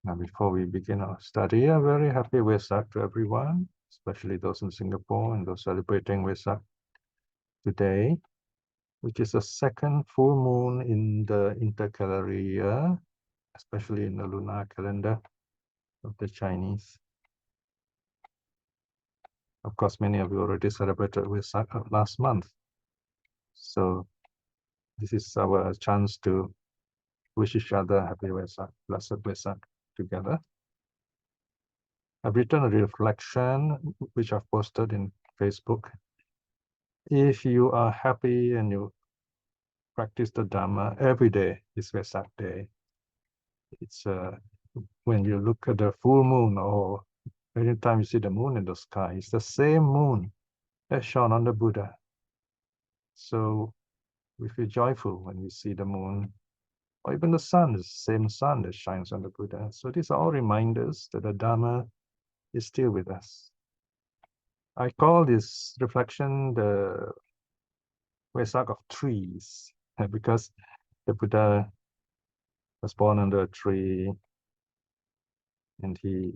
Now, before we begin our study, a very happy Vesak to everyone, especially those in Singapore and those celebrating Vesak today, which is the second full moon in the intercalary year, especially in the lunar calendar of the Chinese. Of course, many of you already celebrated Vesak last month. So this is our chance to wish each other happy Vesak, blessed Vesak together. I've written a reflection, which I've posted in Facebook. If you are happy and you practice the Dhamma every day, is Vesak day. It's when you look at the full moon or anytime you see the moon in the sky, it's the same moon that shone on the Buddha. So we feel joyful when we see the moon, or even the sun, is the same sun that shines on the Buddha. So these are all reminders that the Dhamma is still with us. I call this reflection the Vesak of trees, because the Buddha was born under a tree and he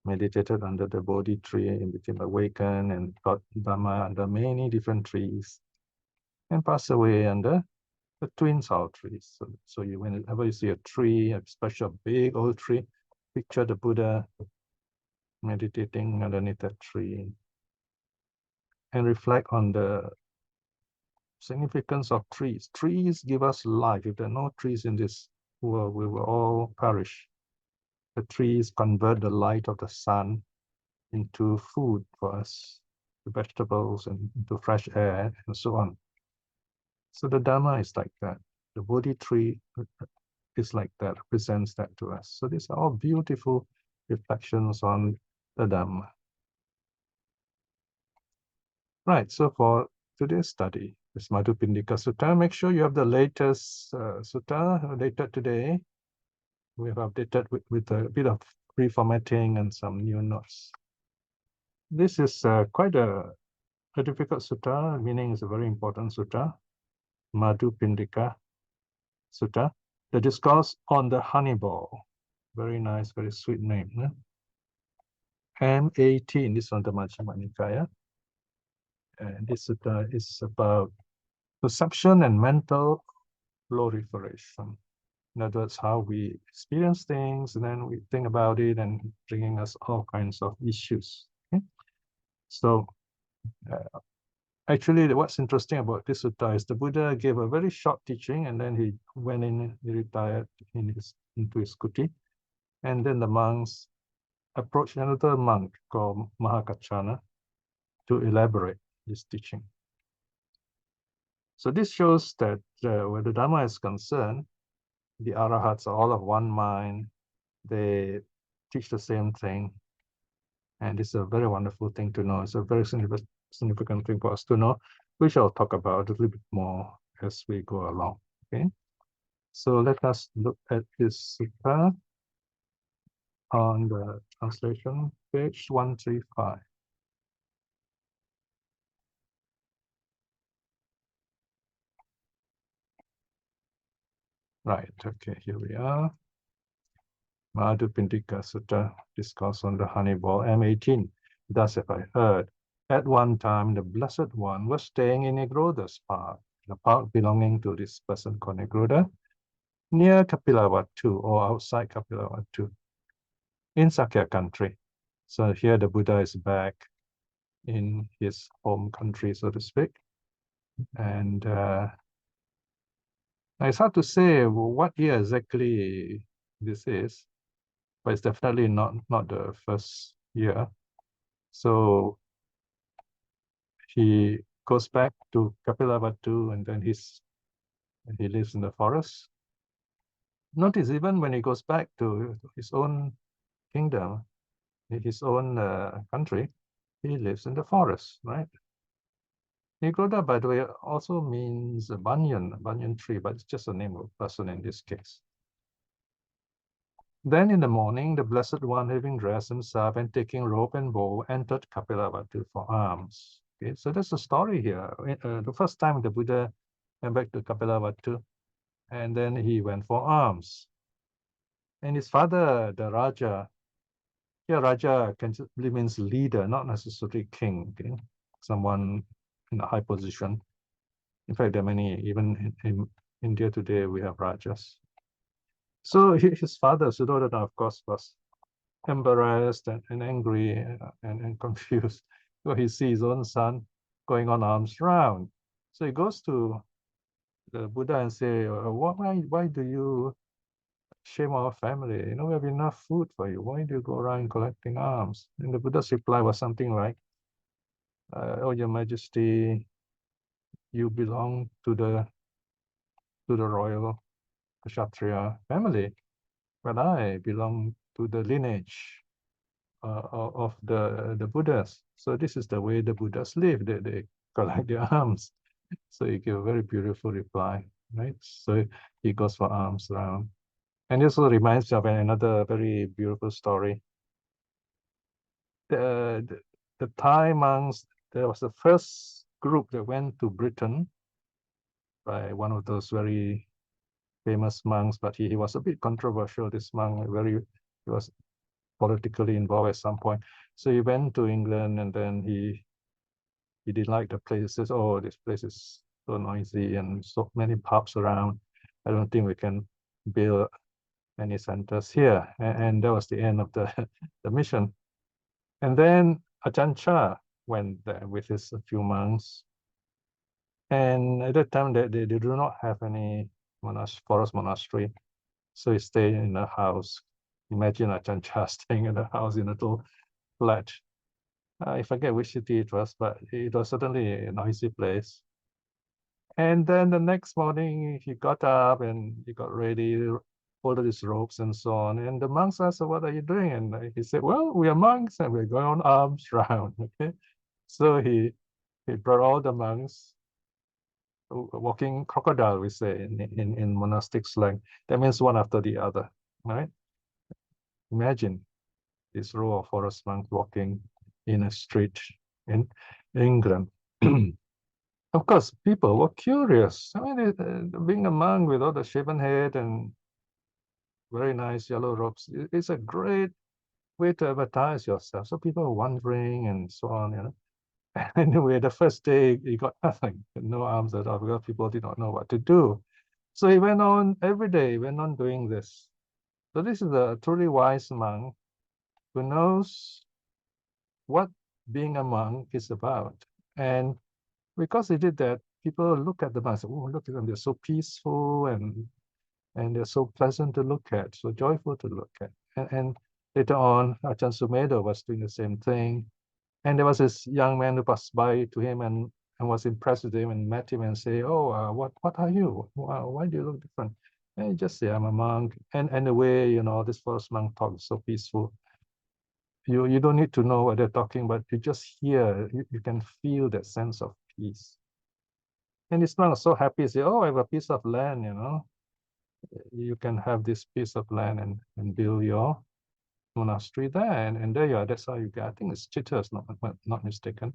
meditated under the Bodhi tree and became awakened and got Dhamma under many different trees and passed away under the twin soul trees. So whenever you see a tree, especially a big old tree, picture the Buddha meditating underneath that tree and reflect on the significance of trees. Trees give us life. If there are no trees in this world, we will all perish. The trees convert the light of the sun into food for us, the vegetables, and into fresh air, and so on. So the Dhamma is like that. The Bodhi tree is like that, presents that to us. So these are all beautiful reflections on the Dhamma. Right, so for today's study, this Madhupindika Sutta, make sure you have the latest Sutta dated today. We have updated with a bit of reformatting and some new notes. This is quite a difficult sutta, meaning it's a very important sutta, Madhupindika Sutta, the discourse on the honey ball. Very nice, very sweet name. No? M18, this one, the Majjhima Nikaya. And this sutta is about perception and mental proliferation. In other words, how we experience things and then we think about it and bringing us all kinds of issues. Okay? So actually, what's interesting about this sutta is the Buddha gave a very short teaching and then he went in, he retired into his kuti. And then the monks approached another monk called Mahā Kaccāna to elaborate his teaching. So this shows that where the Dhamma is concerned, the arhats are all of one mind. They teach the same thing. And it's a very wonderful thing to know. It's a very significant thing for us to know, which I'll talk about a little bit more as we go along. Okay. So let us look at this sutta on the translation, page 135. Right, okay, here we are. Madhupindika Sutta, discourse on the honey ball, M18. Thus have I heard. At one time, the Blessed One was staying in Nigroda's park, the park belonging to this person called Nigroda, near Kapilavatthu or outside Kapilavatthu, in Sakya country. So here the Buddha is back in his home country, so to speak. And it's hard to say what year exactly this is, but it's definitely not the first year. So he goes back to Kapilavatthu and then he lives in the forest. Notice even when he goes back to his own kingdom, his own country, he lives in the forest, right? Nigroda, by the way, also means a banyan tree, but it's just a name of a person in this case. Then in the morning, the Blessed One, having dressed himself and taking rope and bow, entered Kapilavatthu for alms. Okay, so that's the story here. The first time the Buddha went back to Kapilavatthu, and then he went for alms. And his father, the Raja, here Raja can simply means leader, not necessarily king, okay? Someone in a high position. In fact, there are many, even in India today, we have Rajas. So his father, Suddhodana, of course, was embarrassed and angry and confused. So he sees his own son going on alms round. So he goes to the Buddha and say, why do you shame our family? You know, we have enough food for you. Why do you go around collecting alms? And the Buddha's reply was something like, oh, Your Majesty, you belong to the royal Kshatriya family, but I belong to the lineage of the Buddhas. So this is the way the Buddhas live. They collect their alms. So he gave a very beautiful reply, right? So he goes for alms round. And this also reminds me of another very beautiful story. The Thai monks, there was the first group that went to Britain by one of those very famous monks, but he was a bit controversial, this monk, he was politically involved at some point. So he went to England, and then he didn't like the place. He says, oh, this place is so noisy and so many pubs around. I don't think we can build any centers here. And that was the end of the, the mission. And then Ajahn Chah went there with his few monks. And at that time, they do not have any forest monastery. So he stayed in a house. Imagine Ajahn Chah staying in a house in a little flat. I forget which city it was, but it was certainly a noisy place. And then the next morning, he got up and he got ready, folded his robes and so on. And the monks asked, what are you doing? And he said, well, we are monks and we're going on alms round. Okay. So he brought all the monks walking crocodile, we say in monastic slang. That means one after the other, right? Imagine this row of forest monks walking in a street in England. Of course, people were curious. I mean, being a monk with all the shaven head and very nice yellow robes, it's a great way to advertise yourself. So people are wondering and so on, you know. Anyway, the first day he got nothing, no alms at all, because people did not know what to do. So he went on every day, went on doing this. So this is a truly wise monk who knows what being a monk is about. And because he did that, people look at the monks, oh, look at them, they're so peaceful and they're so pleasant to look at, so joyful to look at. And later on, Ajahn Sumedho was doing the same thing. And there was this young man who passed by to him and was impressed with him and met him and say, oh, what are you? Why do you look different? And he just say, I'm a monk. And the way, you know, this first monk talks so peaceful. You don't need to know what they're talking, but you just hear, you can feel that sense of peace. And this monk was so happy, say, oh, I have a piece of land, you know. You can have this piece of land and build your monastery there, and there you are. That's how you get. I think it's Chitta, not mistaken.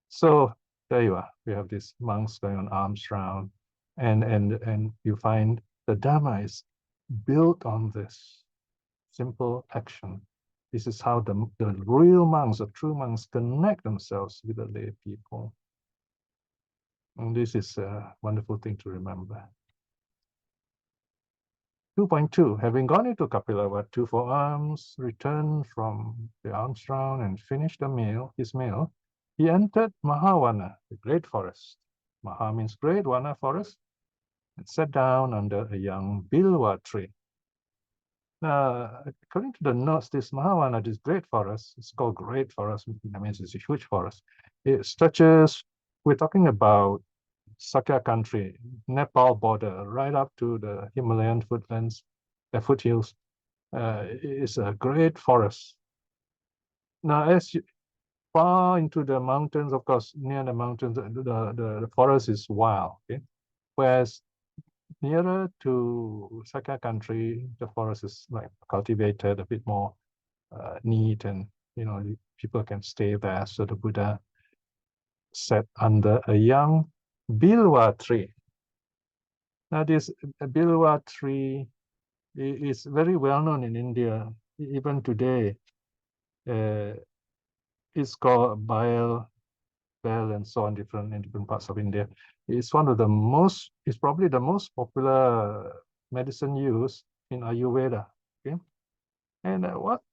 So there you are. We have these monks going on alms round, and you find the Dharma is built on this simple action. This is how the real monks, the true monks, connect themselves with the lay people. And this is a wonderful thing to remember. 2.2, having gone into Kapilavatthu for alms, returned from the alms round and finished his meal, he entered Mahāvana, the great forest. Maha means great, Vana forest, and sat down under a young Bilwa tree. Now, according to the notes, this Mahāvana, this great forest, it's called great forest, that means it's a huge forest. It stretches, we're talking about Sakya country, Nepal border, right up to the Himalayan foothills. It's a great forest. Now, as you far into the mountains, of course, near the mountains, the forest is wild. Okay? Whereas nearer to Sakya country, the forest is like cultivated, a bit more neat, and you know people can stay there. So the Buddha sat under a young Bilwa tree. Now this Bilwa tree is very well known in India. Even today, it's called bile, and so on, in different parts of India. It's probably the most popular medicine used in Ayurveda. Okay, and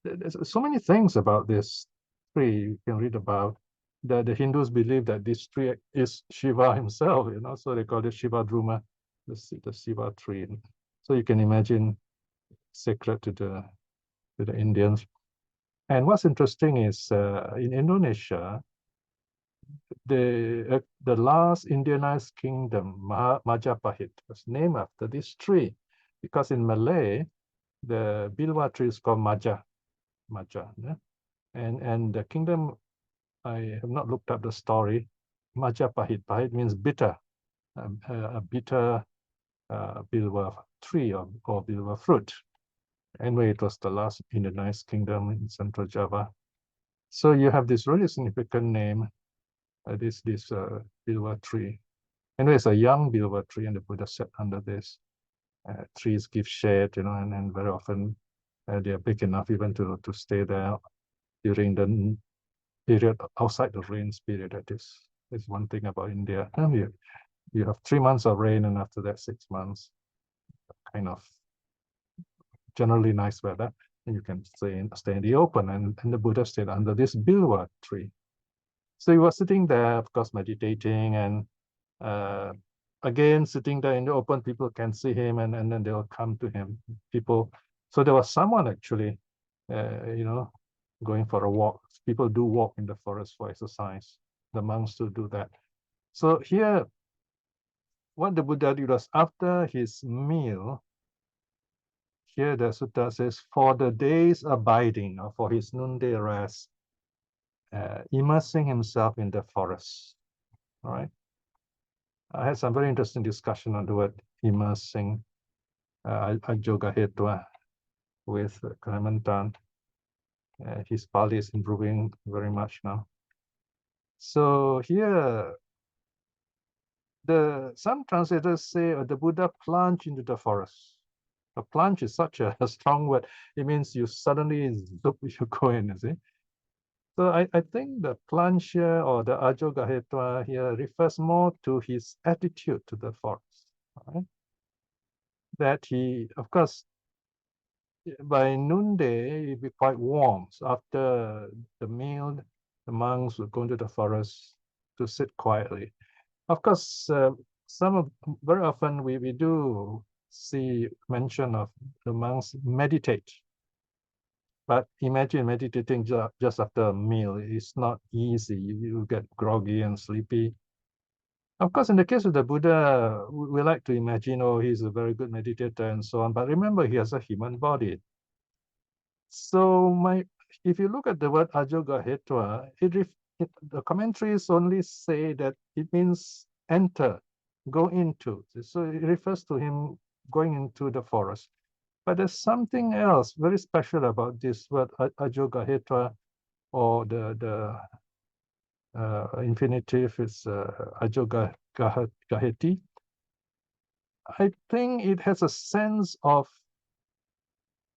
there's so many things about this tree you can read about. The Hindus believe that this tree is Shiva himself, so they call it Shiva Druma, the Shiva tree. So you can imagine sacred to the Indians. And what's interesting is in Indonesia, the last Indianized kingdom, Majapahit, was named after this tree, because in Malay, the bilwa tree is called Majja. Yeah? And the kingdom, I have not looked up the story. Majapahit, Pahit means bitter, a bitter bilwa tree or bilwa fruit. Anyway, it was the last Indianized kingdom in Central Java. So you have this really significant name, this bilwa tree. Anyway, it's a young bilwa tree, and the Buddha sat under this. Trees give shade, and very often they are big enough even to stay there during the period outside the rains period. That is one thing about India. You have 3 months of rain, and after that 6 months, kind of generally nice weather, and you can stay in the open. And the Buddha stayed under this bilwa tree. So he was sitting there, of course, meditating, and again, sitting there in the open, people can see him, and then they'll come to him. So there was someone actually, going for a walk. People do walk in the forest for exercise. The monks do that. So here, what the Buddha did was, after his meal, here the sutta says, for the day's abiding, or for his noonday rest, immersing himself in the forest. All right. I had some very interesting discussion on the word immersing, Ajjogahetua, with Clement. His Pali is improving very much now. So here, some translators say the Buddha plunged into the forest. A plunge is such a strong word. It means you suddenly you go in, you see. So I think the plunge here, or the Ajjogahetua here, refers more to his attitude to the forest. Right? That he, of course, by noonday, it'd be quite warm. So after the meal, the monks would go into the forest to sit quietly. Of course, very often we do see mention of the monks meditate. But imagine meditating just after a meal. It's not easy. You get groggy and sleepy. Of course, in the case of the Buddha, we like to imagine, oh, he's a very good meditator and so on. But remember, he has a human body. So if you look at the word Ajjogahetua, the commentaries only say that it means enter, go into. So it refers to him going into the forest. But there's something else very special about this word Ajjogahetua, or the infinitive is Ajjogaheti. I think it has a sense of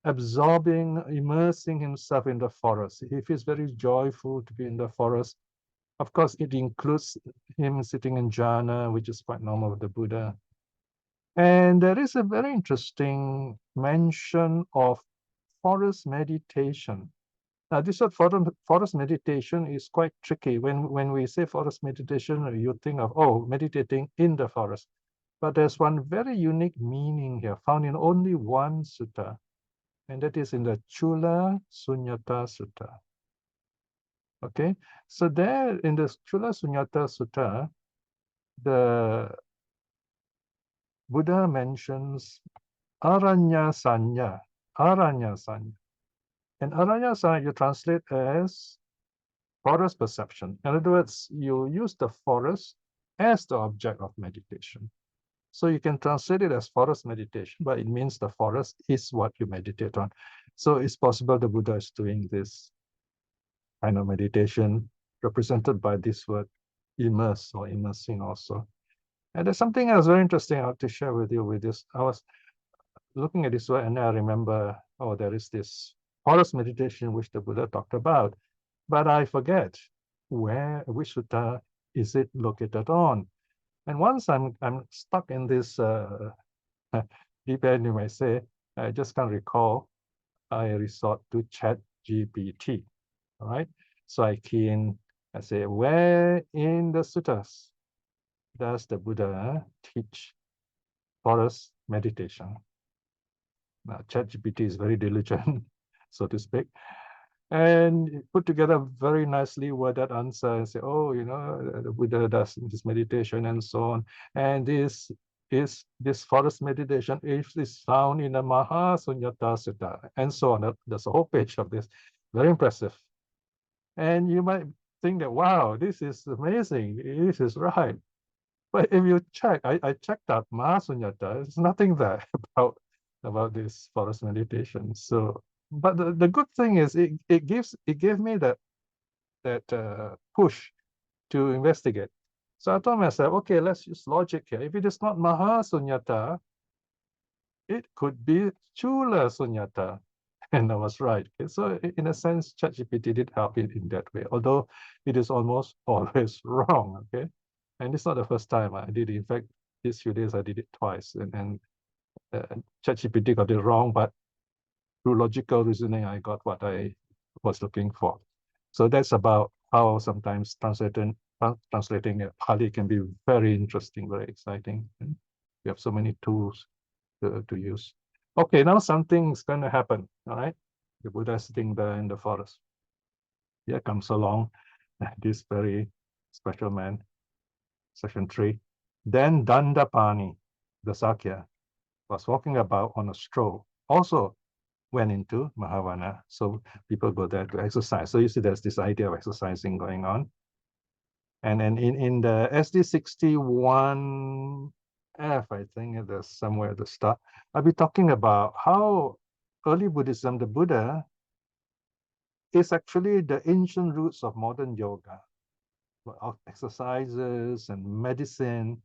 absorbing, immersing himself in the forest. He feels very joyful to be in the forest. Of course, it includes him sitting in jhana, which is quite normal with the Buddha. And there is a very interesting mention of forest meditation. Now, this word forest meditation is quite tricky. When we say forest meditation, you think of, oh, meditating in the forest. But there's one very unique meaning here, found in only one sutta, and that is in the Chula Sunyata Sutta. Okay, so there in the Chula Sunyata Sutta, the Buddha mentions Aranya Sanya. And Aranya Sanya you translate as forest perception. In other words, you use the forest as the object of meditation. So you can translate it as forest meditation, but it means the forest is what you meditate on. So it's possible the Buddha is doing this kind of meditation represented by this word immerse, or immersing also. And there's something else very interesting I have to share with you with this. looking at this one, and I remember, oh, there is this forest meditation which the Buddha talked about, but I forget which sutta is it located on. And once I'm stuck in this deep end, you might say, I just can't recall. I resort to ChatGPT. All right. So I key in, I say, where in the suttas does the Buddha teach forest meditation? Now, ChatGPT is very diligent, so to speak, and put together very nicely worded answer and say, oh, you know, the Buddha does this meditation and so on. And this forest meditation is found in the Mahā Sunyata Sutta, and so on. There's a whole page of this. Very impressive. And you might think that, wow, this is amazing. This is right. But if you check, I checked out Mahā Sunyata, there's nothing there about this forest meditation. So, but the good thing is it gave me that push to investigate. So I told myself, okay, let's use logic here. If it is not Mahā Sunyata, it could be Chula Sunyata. And I was right. Okay? So in a sense, ChatGPT did help it in that way, although it is almost always wrong. Okay. And it's not the first time I did it. In fact, these few days I did it twice, and ChatGPT got it wrong, but through logical reasoning, I got what I was looking for. So that's about how sometimes translating a Pali can be very interesting, very exciting. And we have so many tools to use. Okay, now something's going to happen. All right, the Buddha is sitting there in the forest. Here comes along this very special man. Section 3. Then Daṇḍapāṇī, the Sakya, was walking about on a stroll, also went into Mahavana. So people go there to exercise. So you see there's this idea of exercising going on. And then in the SD61F, I think there's somewhere at the start, I'll be talking about how early Buddhism, the Buddha, is actually the ancient roots of modern yoga, of exercises and medicine,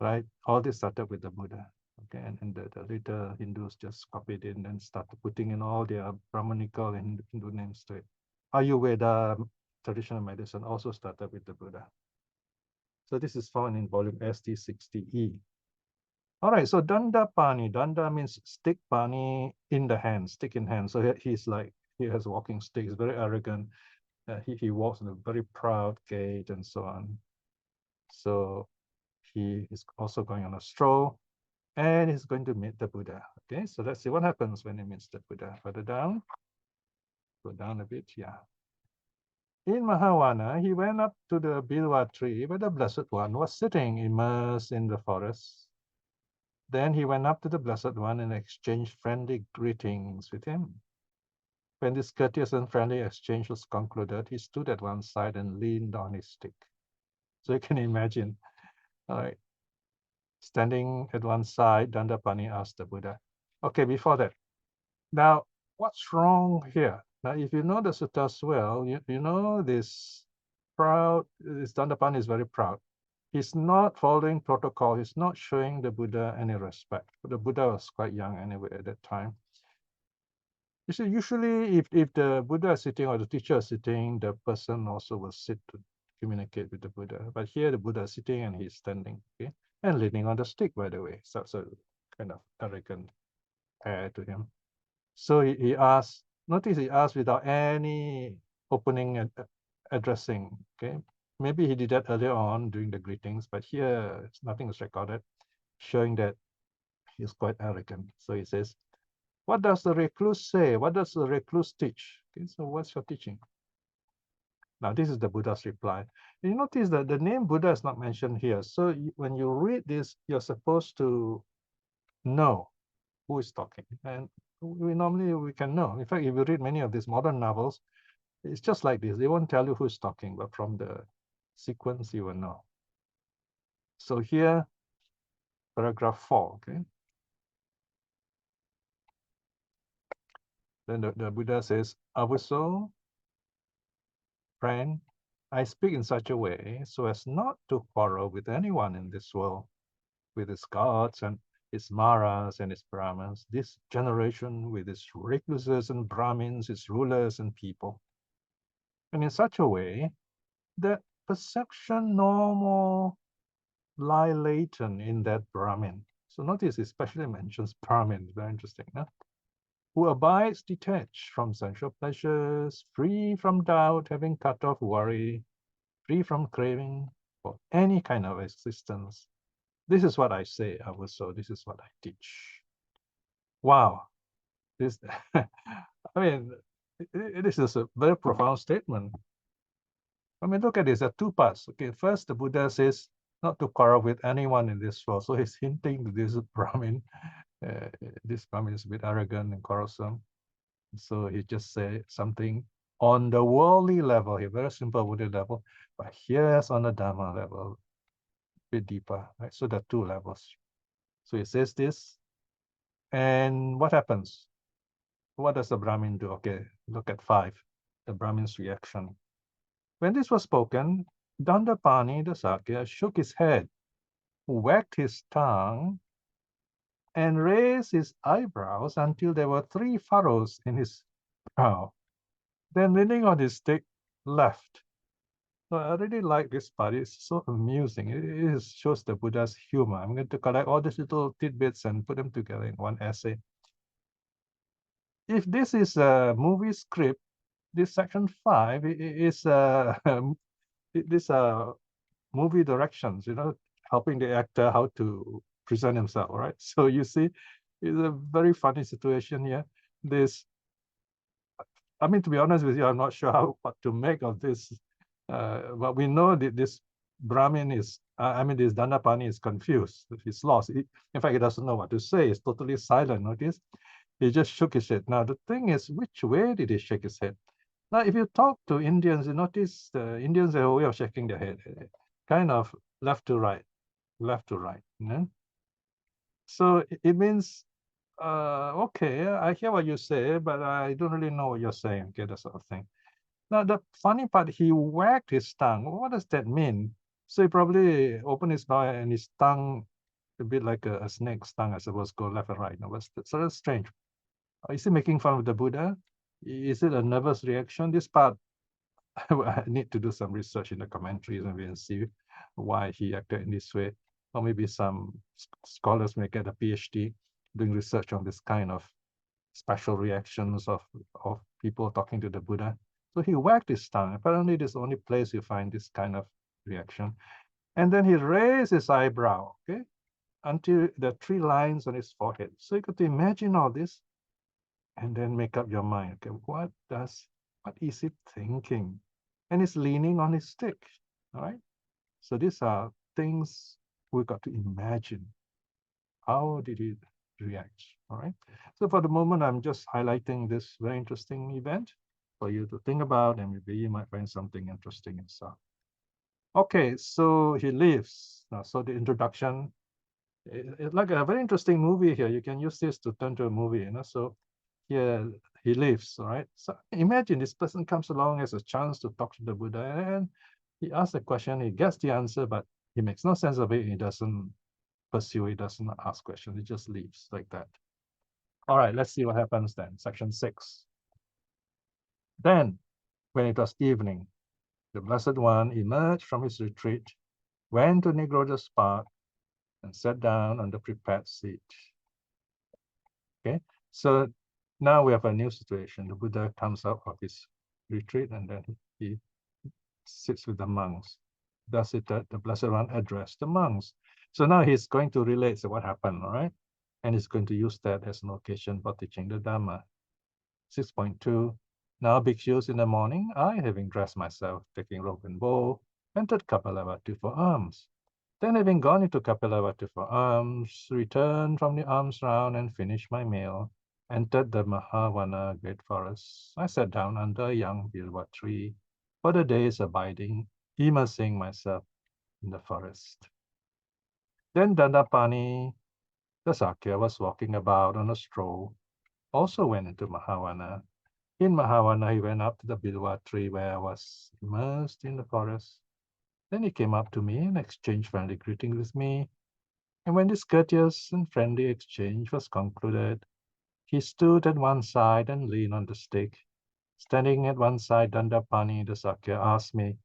right? All this started with the Buddha. Okay, and the later Hindus just copied it and started putting in all their Brahmanical and Hindu names to it. Ayurveda, traditional medicine, also started with the Buddha. So this is found in volume SD60E. All right, so Daṇḍapāṇī. Daṇḍa means stick, pāṇī in the hand, stick in hand. So he's like, he has a walking stick, he's very arrogant. He walks in a very proud gait and so on. So he is also going on a stroll, and he's going to meet the Buddha. Okay, so let's see what happens when he meets the Buddha. Further down, go down a bit, yeah. In Mahavana, he went up to the Bilwa tree where the Blessed One was sitting, immersed in the forest. Then he went up to the Blessed One and exchanged friendly greetings with him. When this courteous and friendly exchange was concluded, he stood at one side and leaned on his stick. So you can imagine, all right, standing at one side, Daṇḍapāṇī asked the Buddha, okay, before that, now what's wrong here? Now, if you know the suttas well, you know this Daṇḍapāṇī is very proud. He's not following protocol. He's not showing the Buddha any respect. The Buddha was quite young anyway at that time. You see, usually if the Buddha is sitting or the teacher is sitting, the person also will sit to communicate with the Buddha. But here the Buddha is sitting and he's standing, okay, and leaning on the stick, by the way. So kind of arrogant air to him. So he asked, notice he asked without any opening and addressing, okay? Maybe he did that earlier on during the greetings, but here nothing is recorded, showing that he's quite arrogant. So he says, what does the recluse say? What does the recluse teach? Okay, so what's your teaching? Now, this is the Buddha's reply. You notice that the name Buddha is not mentioned here. So when you read this, you're supposed to know who is talking. And we can know. In fact, if you read many of these modern novels, it's just like this. They won't tell you who's talking, but from the sequence, you will know. So here, paragraph 4, okay? Then the Buddha says, Avuso, friend, I speak in such a way so as not to quarrel with anyone in this world, with its gods and its Maras and its Brahmins, this generation with its recluses and Brahmins, its rulers and people, and in such a way that perception normal lie latent in that Brahmin. So notice it especially mentions Brahmin, very interesting, no? Who abides detached from sensual pleasures, free from doubt, having cut off worry, free from craving for any kind of existence. This is what I say, also. This is what I teach. Wow. This, I mean, this is a very profound statement. I mean, look at this. There are two parts. Okay, first, the Buddha says not to quarrel with anyone in this world. So he's hinting to this Brahmin. This Brahmin is a bit arrogant and quarrelsome. So he just said something on the worldly level, a very simple worldly level, but here's on the Dharma level, a bit deeper, right? So there are two levels. So he says this, and what happens? What does the Brahmin do? Okay, look at 5, the Brahmin's reaction. When this was spoken, Daṇḍapāṇī, the Sakya, shook his head, wagged his tongue, and raised his eyebrows until there were 3 furrows in his brow. Then, leaning on his stick, left. So I really like this part. It's so amusing. It shows the Buddha's humor. I'm going to collect all these little tidbits and put them together in one essay. If this is a movie script, this section 5 is this movie directions, helping the actor how to present himself, right? So you see, it's a very funny situation here. I mean, to be honest with you, I'm not sure what to make of this. But we know that this Brahmin is, this Daṇḍapāṇī is confused. He's lost. In fact, he doesn't know what to say. He's totally silent. Notice, he just shook his head. Now, the thing is, which way did he shake his head? Now, if you talk to Indians, you notice the Indians have a way of shaking their head, kind of left to right, left to right. So it means, okay, I hear what you say, but I don't really know what you're saying. Okay, that sort of thing. Now, the funny part, he wagged his tongue. What does that mean? So he probably opened his mouth and his tongue, a bit like a snake's tongue, I suppose, go left and right. No, but so that's strange. Is he making fun of the Buddha? Is it a nervous reaction? This part, I need to do some research in the commentaries and see why he acted in this way. Or maybe some scholars may get a PhD doing research on this kind of special reactions of people talking to the Buddha. So he wagged his tongue. Apparently, this is the only place you find this kind of reaction. And then he raised his eyebrow, okay, until there are 3 lines on his forehead. So you got to imagine all this and then make up your mind. Okay, what is he thinking? And he's leaning on his stick, all right? So these are things we got to imagine. How did he react, all right? So for the moment, I'm just highlighting this very interesting event for you to think about, and maybe you might find something interesting inside. Okay, so he leaves. Now, so the introduction, it's like a very interesting movie here. You can use this to turn to a movie, So here he leaves, all right? So imagine this person comes along as a chance to talk to the Buddha, and he asks a question, he gets the answer, but he makes no sense of it. He doesn't pursue, he doesn't ask questions, he just leaves like that. All right, let's see what happens then. Section 6. Then, when it was evening, the Blessed One emerged from his retreat, went to Nigroda's park, and sat down on the prepared seat. Okay, so now we have a new situation. The Buddha comes out of his retreat, and then he sits with the monks. Thus it that the Blessed One addressed the monks. So now he's going to relate what happened, all right? And he's going to use that as an occasion for teaching the Dhamma. 6.2. Now, bhikshus, in the morning, I, having dressed myself, taking rope and bow, entered Kapilavatthu for alms. Then, having gone into Kapilavatthu for alms, returned from the alms round and finished my meal, entered the Mahavana great forest. I sat down under a young bilwa tree, for the day's abiding, immersing myself in the forest. Then Daṇḍapāṇī, the Sakya, was walking about on a stroll, also went into Mahavana. In Mahavana, he went up to the bilwa tree where I was immersed in the forest. Then he came up to me and exchanged friendly greetings with me. And when this courteous and friendly exchange was concluded, he stood at one side and leaned on the stick. Standing at one side, Daṇḍapāṇī the Sakya asked me,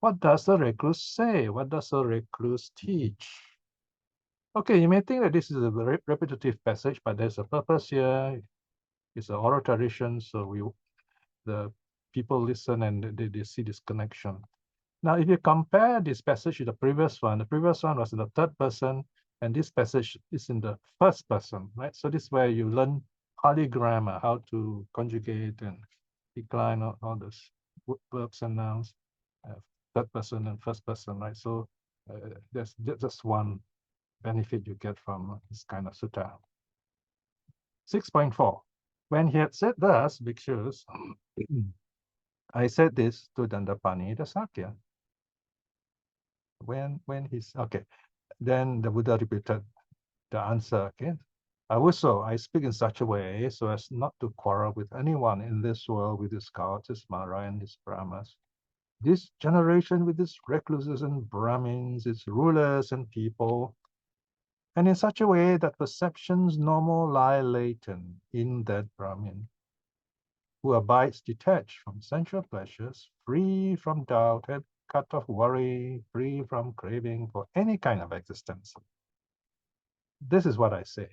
"What does the recluse say? What does the recluse teach?" Okay, you may think that this is a very repetitive passage, but there's a purpose here. It's an oral tradition, so the people listen and they see this connection. Now, if you compare this passage with the previous one was in the third person, and this passage is in the first person, right? So this is where you learn Pali grammar, how to conjugate and decline all those verbs and nouns, third person and first person, right? So there's just one benefit you get from this kind of sutta. 6.4. When he had said thus, bhikshus, I said this to Daṇḍapāṇī the Sakya. When he's okay, then the Buddha repeated the answer again. Also, I speak in such a way so as not to quarrel with anyone in this world with his gods, his Mara, and his Brahmas. This generation with its recluses and Brahmins, its rulers and people, and in such a way that perceptions normal lie latent in that Brahmin, who abides detached from sensual pleasures, free from doubt, and cut off worry, free from craving for any kind of existence. This is what I say.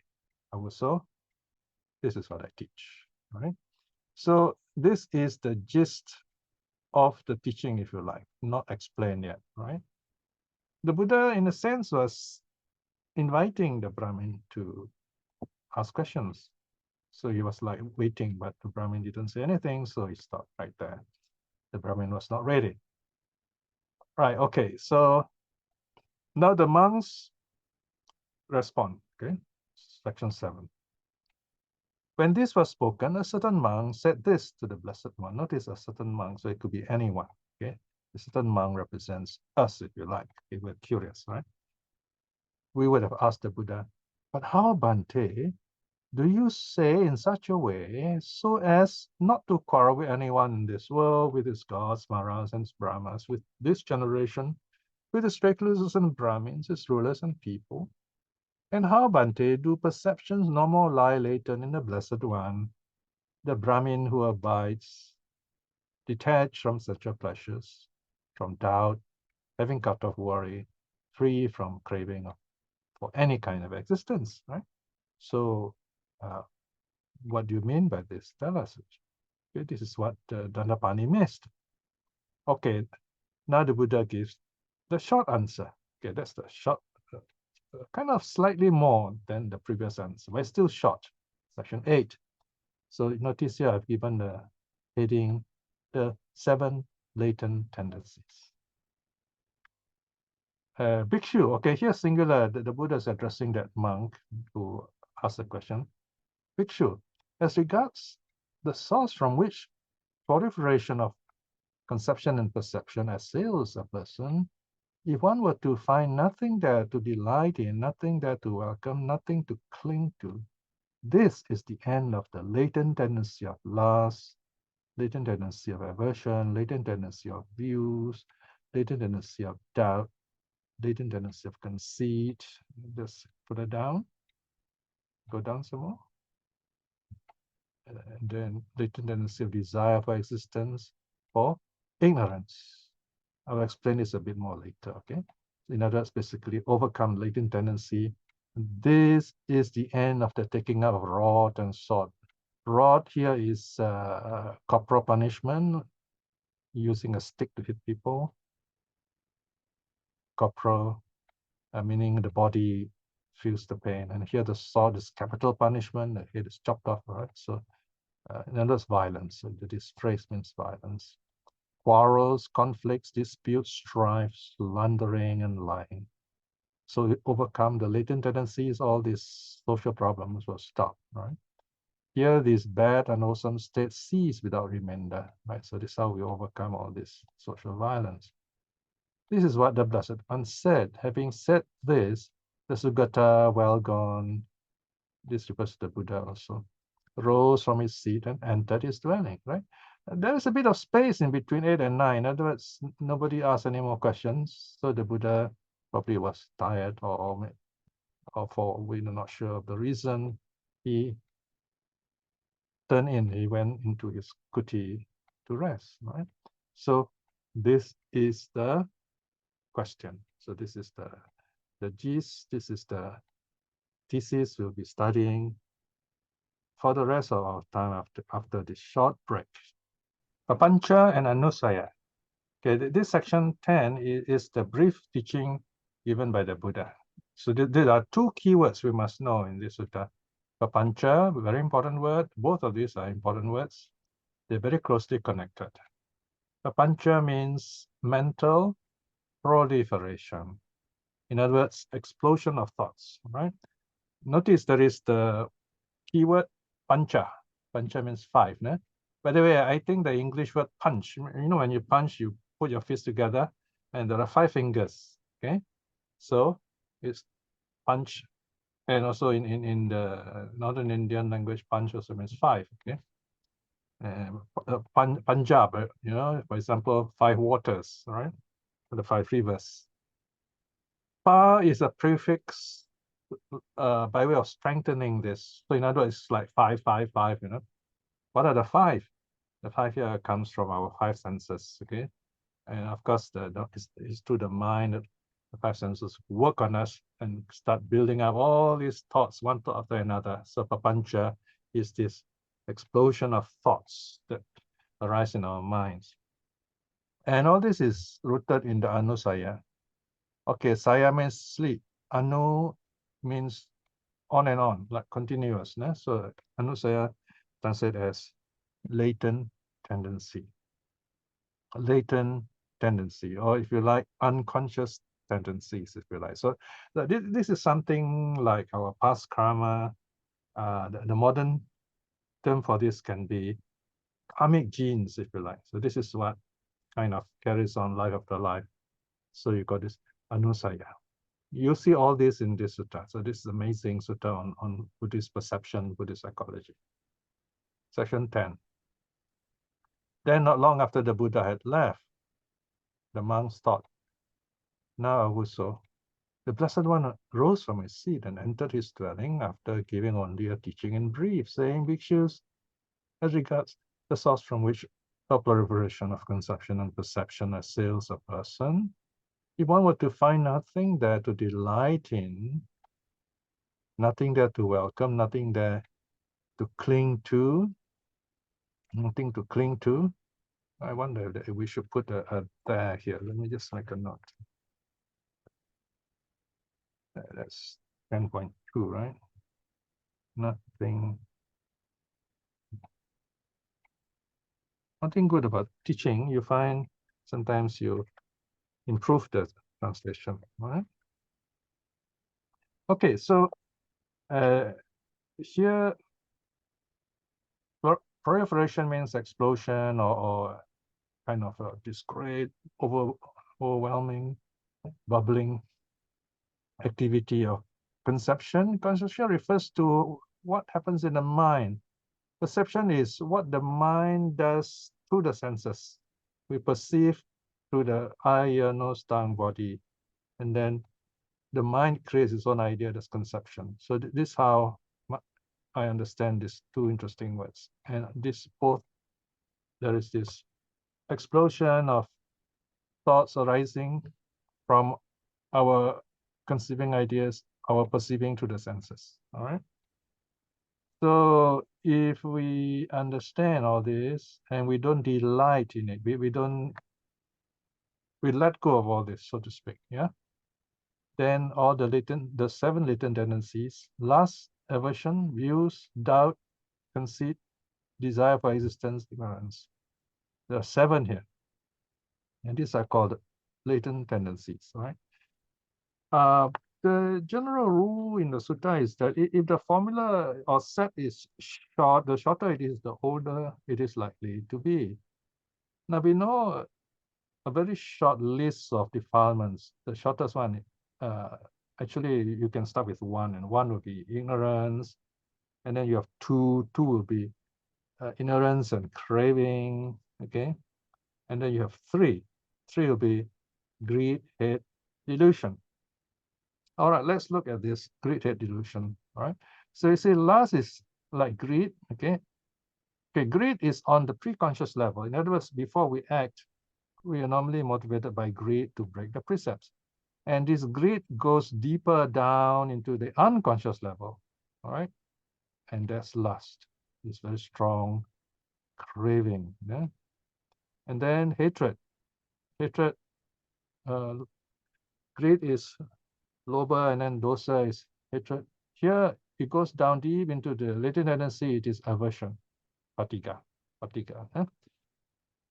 Also, this is what I teach. Right? So this is the gist of the teaching, if you like, not explained yet. Right? The Buddha, in a sense, was inviting the Brahmin to ask questions. So he was like waiting, but the Brahmin didn't say anything, so he stopped right there. The Brahmin was not ready. Right, okay, so now the monks respond, okay? Section 7. When this was spoken, a certain monk said this to the Blessed One. Notice a certain monk, so it could be anyone, okay? A certain monk represents us, if you like, if we're curious, right? We would have asked the Buddha, but how, Bhante, do you say in such a way so as not to quarrel with anyone in this world, with its gods, Maras, and Brahmas, with this generation, with its recluses and Brahmins, its rulers and people? And how, Bhante, do perceptions normal lie latent in the Blessed One, the Brahmin who abides, detached from such pleasures, from doubt, having cut off worry, free from craving for any kind of existence, right? So, what do you mean by this? Tell us. Okay, this is what Daṇḍapāṇī missed. Okay, now the Buddha gives the short answer. Okay, that's the short, kind of slightly more than the previous answer, but still short. Section 8. So notice here I've given the heading, the 7 latent tendencies. Bhikshu, okay, here singular, the Buddha is addressing that monk who asked the question. Bhikshu, as regards the source from which proliferation of conception and perception assails a person, if one were to find nothing there to delight in, nothing there to welcome, nothing to cling to, this is the end of the latent tendency of lust, latent tendency of aversion, latent tendency of views, latent tendency of doubt, latent tendency of conceit. Just put it down. Go down some more. And then latent tendency of desire for existence, for ignorance. I'll explain this a bit more later, okay? In other words, basically overcome latent tendency. This is the end of the taking up of rod and sword. Rod here is corporal punishment, using a stick to hit people. Corporal, meaning the body feels the pain. And here the sword is capital punishment, the head is chopped off, right? So in other words, violence. So this phrase means violence. Quarrels, conflicts, disputes, strife, slandering, and lying. So we overcome the latent tendencies, all these social problems will stop, right? Here, these bad and unwholesome states cease without remainder, right? So this is how we overcome all this social violence. This is what the Blessed One said. Having said this, the Sugata, well gone, this refers to the Buddha also, rose from his seat and entered his dwelling, right? There is a bit of space in between 8 and 9. In other words, nobody asked any more questions. So the Buddha probably was tired or or for we're not sure of the reason, he turned in, he went into his kuti to rest, right? So this is the question. So this is the gist, this is the thesis we'll be studying for the rest of our time after this short break. Papancha and Anusaya. Okay, this section 10 is the brief teaching given by the Buddha. So there are two keywords we must know in this sutta. Papancha, very important word. Both of these are important words. They're very closely connected. Papancha means mental proliferation. In other words, explosion of thoughts, right? Notice there is the keyword pancha. Pancha means five. No? By the way, I think the English word punch, you know, when you punch, you put your fists together and there are 5 fingers, okay? So it's punch, and also in the Northern Indian language, punch also means 5, okay? Punjab, you know, for example, 5 waters, right? The 5 rivers. Pa is a prefix by way of strengthening this. So in other words, it's like 5, 5, 5, you know. What are the 5? The 5 here comes from our 5 senses, okay? And of course, it's through the mind that the 5 senses work on us and start building up all these thoughts, one thought after another. So papancha is this explosion of thoughts that arise in our minds. And all this is rooted in the anusaya. Okay, saya means sleep. Anu means on and on, like continuous. Né? So anusaya translated as latent tendency. Latent tendency, or if you like, unconscious tendencies, if you like. So this is something like our past karma. The modern term for this can be karmic genes, if you like. So this is what kind of carries on life after life. So you got this anusaya. You see all this in this sutta. So this is amazing sutta on Buddhist perception, Buddhist psychology. Section 10. Then not long after the Buddha had left, the monks thought, now Avuso, the Blessed One rose from his seat and entered his dwelling after giving only a teaching in brief, saying, Bhikshus, as regards the source from which the proliferation of conception and perception assails a person, if one were to find nothing there to delight in, nothing there to welcome, nothing there to cling to, nothing to cling to, I wonder if we should put a there here. Let me just make a note. That's 10.2, right? Nothing good about teaching. You find sometimes you improve the translation, right? Okay, so here proliferation means explosion or kind of this great overwhelming, bubbling activity of conception. Conception refers to what happens in the mind. Perception is what the mind does through the senses. We perceive through the eye, ear, nose, tongue, body, and then the mind creates its own idea, that's conception. So this is how I understand these two interesting words. And this both, there is this explosion of thoughts arising from our conceiving ideas, our perceiving through the senses. All right. So if we understand all this and we don't delight in it, we let go of all this, so to speak. Yeah. Then all the 7 latent tendencies: lust, aversion, views, doubt, conceit, desire for existence, ignorance. There are 7 here, and these are called latent tendencies. Right. The general rule in the sutta is that if the formula or set is short, the shorter it is, the older it is likely to be. Now we know a very short list of defilements. The shortest one, actually you can start with 1, and 1 will be ignorance, and then you have 2 will be ignorance and craving, okay? And then you have 3 will be greed, hate, delusion. All right, let's look at this greed hate delusion. All right. So you see, lust is like greed. Okay. Okay, greed is on the pre-conscious level. In other words, before we act, we are normally motivated by greed to break the precepts. And this greed goes deeper down into the unconscious level. All right. And that's lust. It's very strong craving. Yeah. And then hatred. Hatred, greed is lobha, and then dosa is hatred. Here it goes down deep into the later tendency. It is aversion, paṭṭika.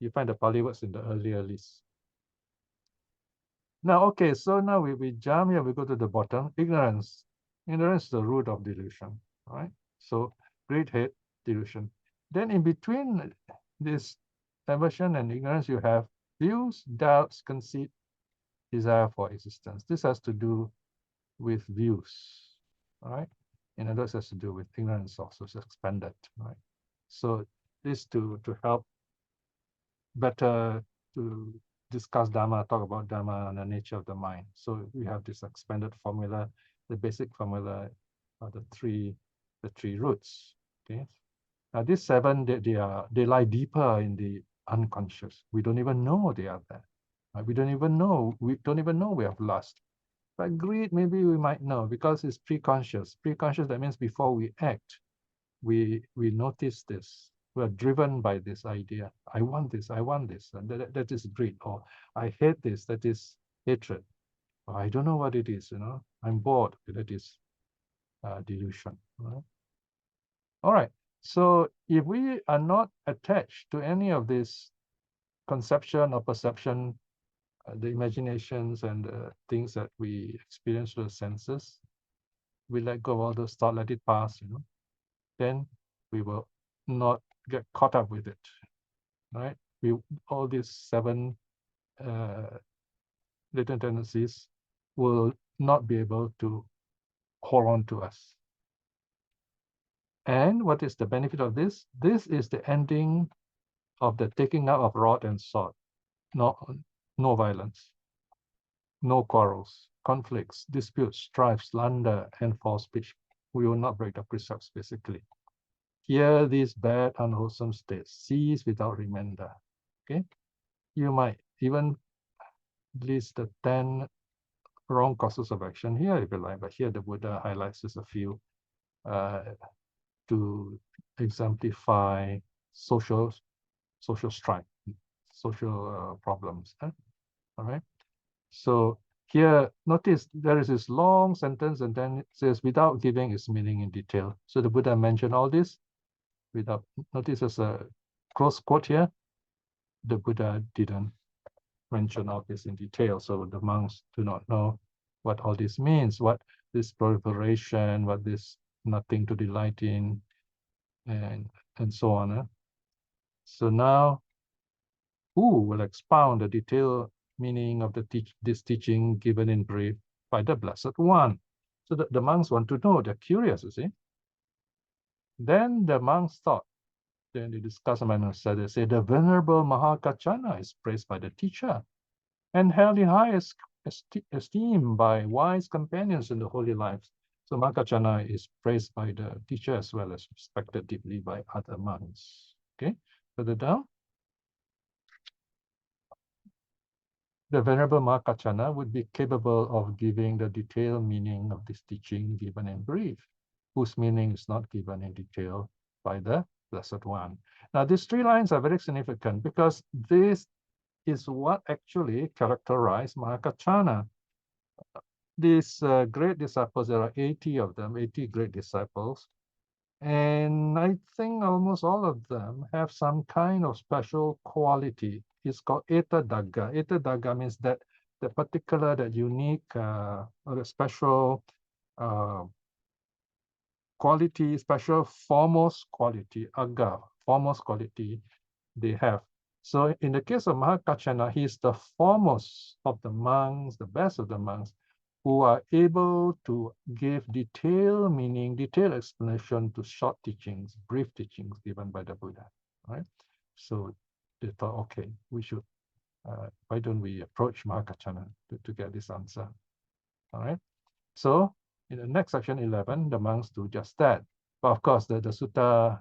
You find the Pali words in the earlier list. Now, okay, so now we jump here, we go to the bottom. Ignorance. Ignorance is the root of delusion, right? So greed, hate, delusion. Then in between this aversion and ignorance, you have views, doubts, conceit, desire for existence. This has to do with views, right? In other words, has to do with ignorance also, it's expanded, right? So this to help better to discuss Dharma, talk about Dharma and the nature of the mind. So we have this expanded formula. The basic formula are the three roots. Okay. Now these seven, they lie deeper in the unconscious. We don't even know they are there. Right? We don't even know we have lust. But greed, maybe we might know because it's pre-conscious. Pre-conscious, that means before we act, we notice this. We're driven by this idea. I want this, and that is greed. Or I hate this, that is hatred. Or I don't know what it is, I'm bored, that is delusion. Right? All right. So if we are not attached to any of this conception or perception, the imaginations and the things that we experience through the senses, we let go of all those thoughts, let it pass, then we will not get caught up with it, right? All these seven latent tendencies will not be able to hold on to us. And what is the benefit of this? This is the ending of the taking out of rod and sword. No violence, no quarrels, conflicts, disputes, strife, slander, and false speech. We will not break the precepts, basically. Here, these bad, unwholesome states cease without remainder. Okay, you might even list the 10 wrong causes of action here, if you like, but here the Buddha highlights just a few to exemplify social strife, social problems. All right. So here, notice there is this long sentence, and then it says, without giving its meaning in detail. So the Buddha mentioned all this without. Notice there's a close quote here. The Buddha didn't mention all this in detail, so the monks do not know what all this means, what this proliferation, what this nothing to delight in, and so on. So now, who will expound the detailed meaning of this teaching given in brief by the Blessed One? So the monks want to know, they're curious, you see. Then the monks thought, then they discuss among themselves, they say, the Venerable Mahā Kaccāna is praised by the teacher and held in high esteem by wise companions in the holy lives. So Mahā Kaccāna is praised by the teacher as well as respected deeply by other monks. Okay, further down. The Venerable Mahā Kaccāna would be capable of giving the detailed meaning of this teaching given in brief, whose meaning is not given in detail by the Blessed One. Now, these three lines are very significant because this is what actually characterized Mahā Kaccāna. These great disciples, there are 80 of them, 80 great disciples. And I think almost all of them have some kind of special quality. It's called Eta Dagga. Eta Dagga means that the particular, that unique, or the special quality, special foremost quality, Agga, foremost quality they have. So in the case of Mahā Kaccāna, he is the foremost of the monks, the best of the monks, who are able to give detailed meaning, detailed explanation to short teachings, brief teachings given by the Buddha, right? So they thought, okay, we should, why don't we approach Mahā Kaccāna to get this answer, all right? So in the next section 11, the monks do just that. But of course, the sutta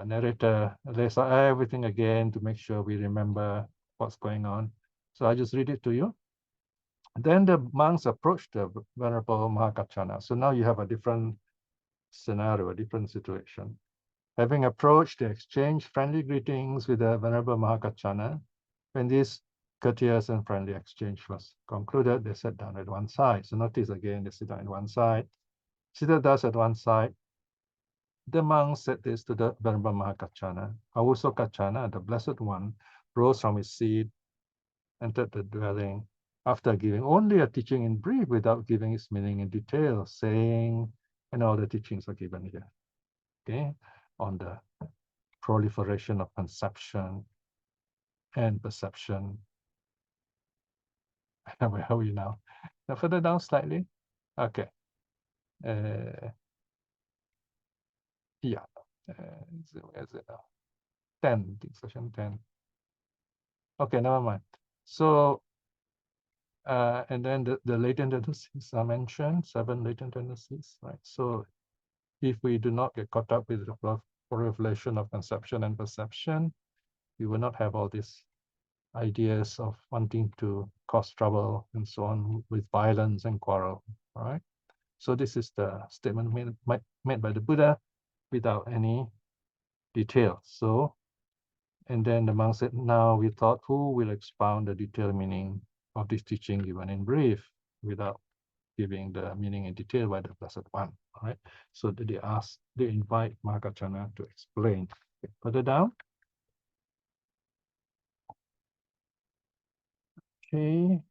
narrator lays out everything again to make sure we remember what's going on. So I just read it to you. Then the monks approached the Venerable Mahā Kaccāna. So now you have a different scenario, a different situation. Having approached, they exchanged friendly greetings with the Venerable Mahā Kaccāna. When this courteous and friendly exchange was concluded, they sat down at one side. So notice again, they sit down at one side. Seated thus at one side, the monk said this to the Venerable Mahā Kaccāna. Awuso Kaccāna, the Blessed One, rose from his seat, entered the dwelling, after giving only a teaching in brief without giving its meaning in detail, saying, and all the teachings are given here, okay, on the proliferation of conception and perception. Where are we now? Now further down slightly. Okay. Yeah. Where is it now? 10, section 10. Okay, never mind. So, and then the latent tendencies are mentioned, 7 latent tendencies, right? So if we do not get caught up with the proliferation of conception and perception, we will not have all these ideas of wanting to cause trouble and so on with violence and quarrel, all right? So this is the statement made by the Buddha without any detail. So, and then the monk said, now we thought, who will expound the detailed meaning of this teaching given in brief without giving the meaning in detail by the Blessed One, all right? So they invite Mahā Kaccāna to explain. Okay, further down. Okay.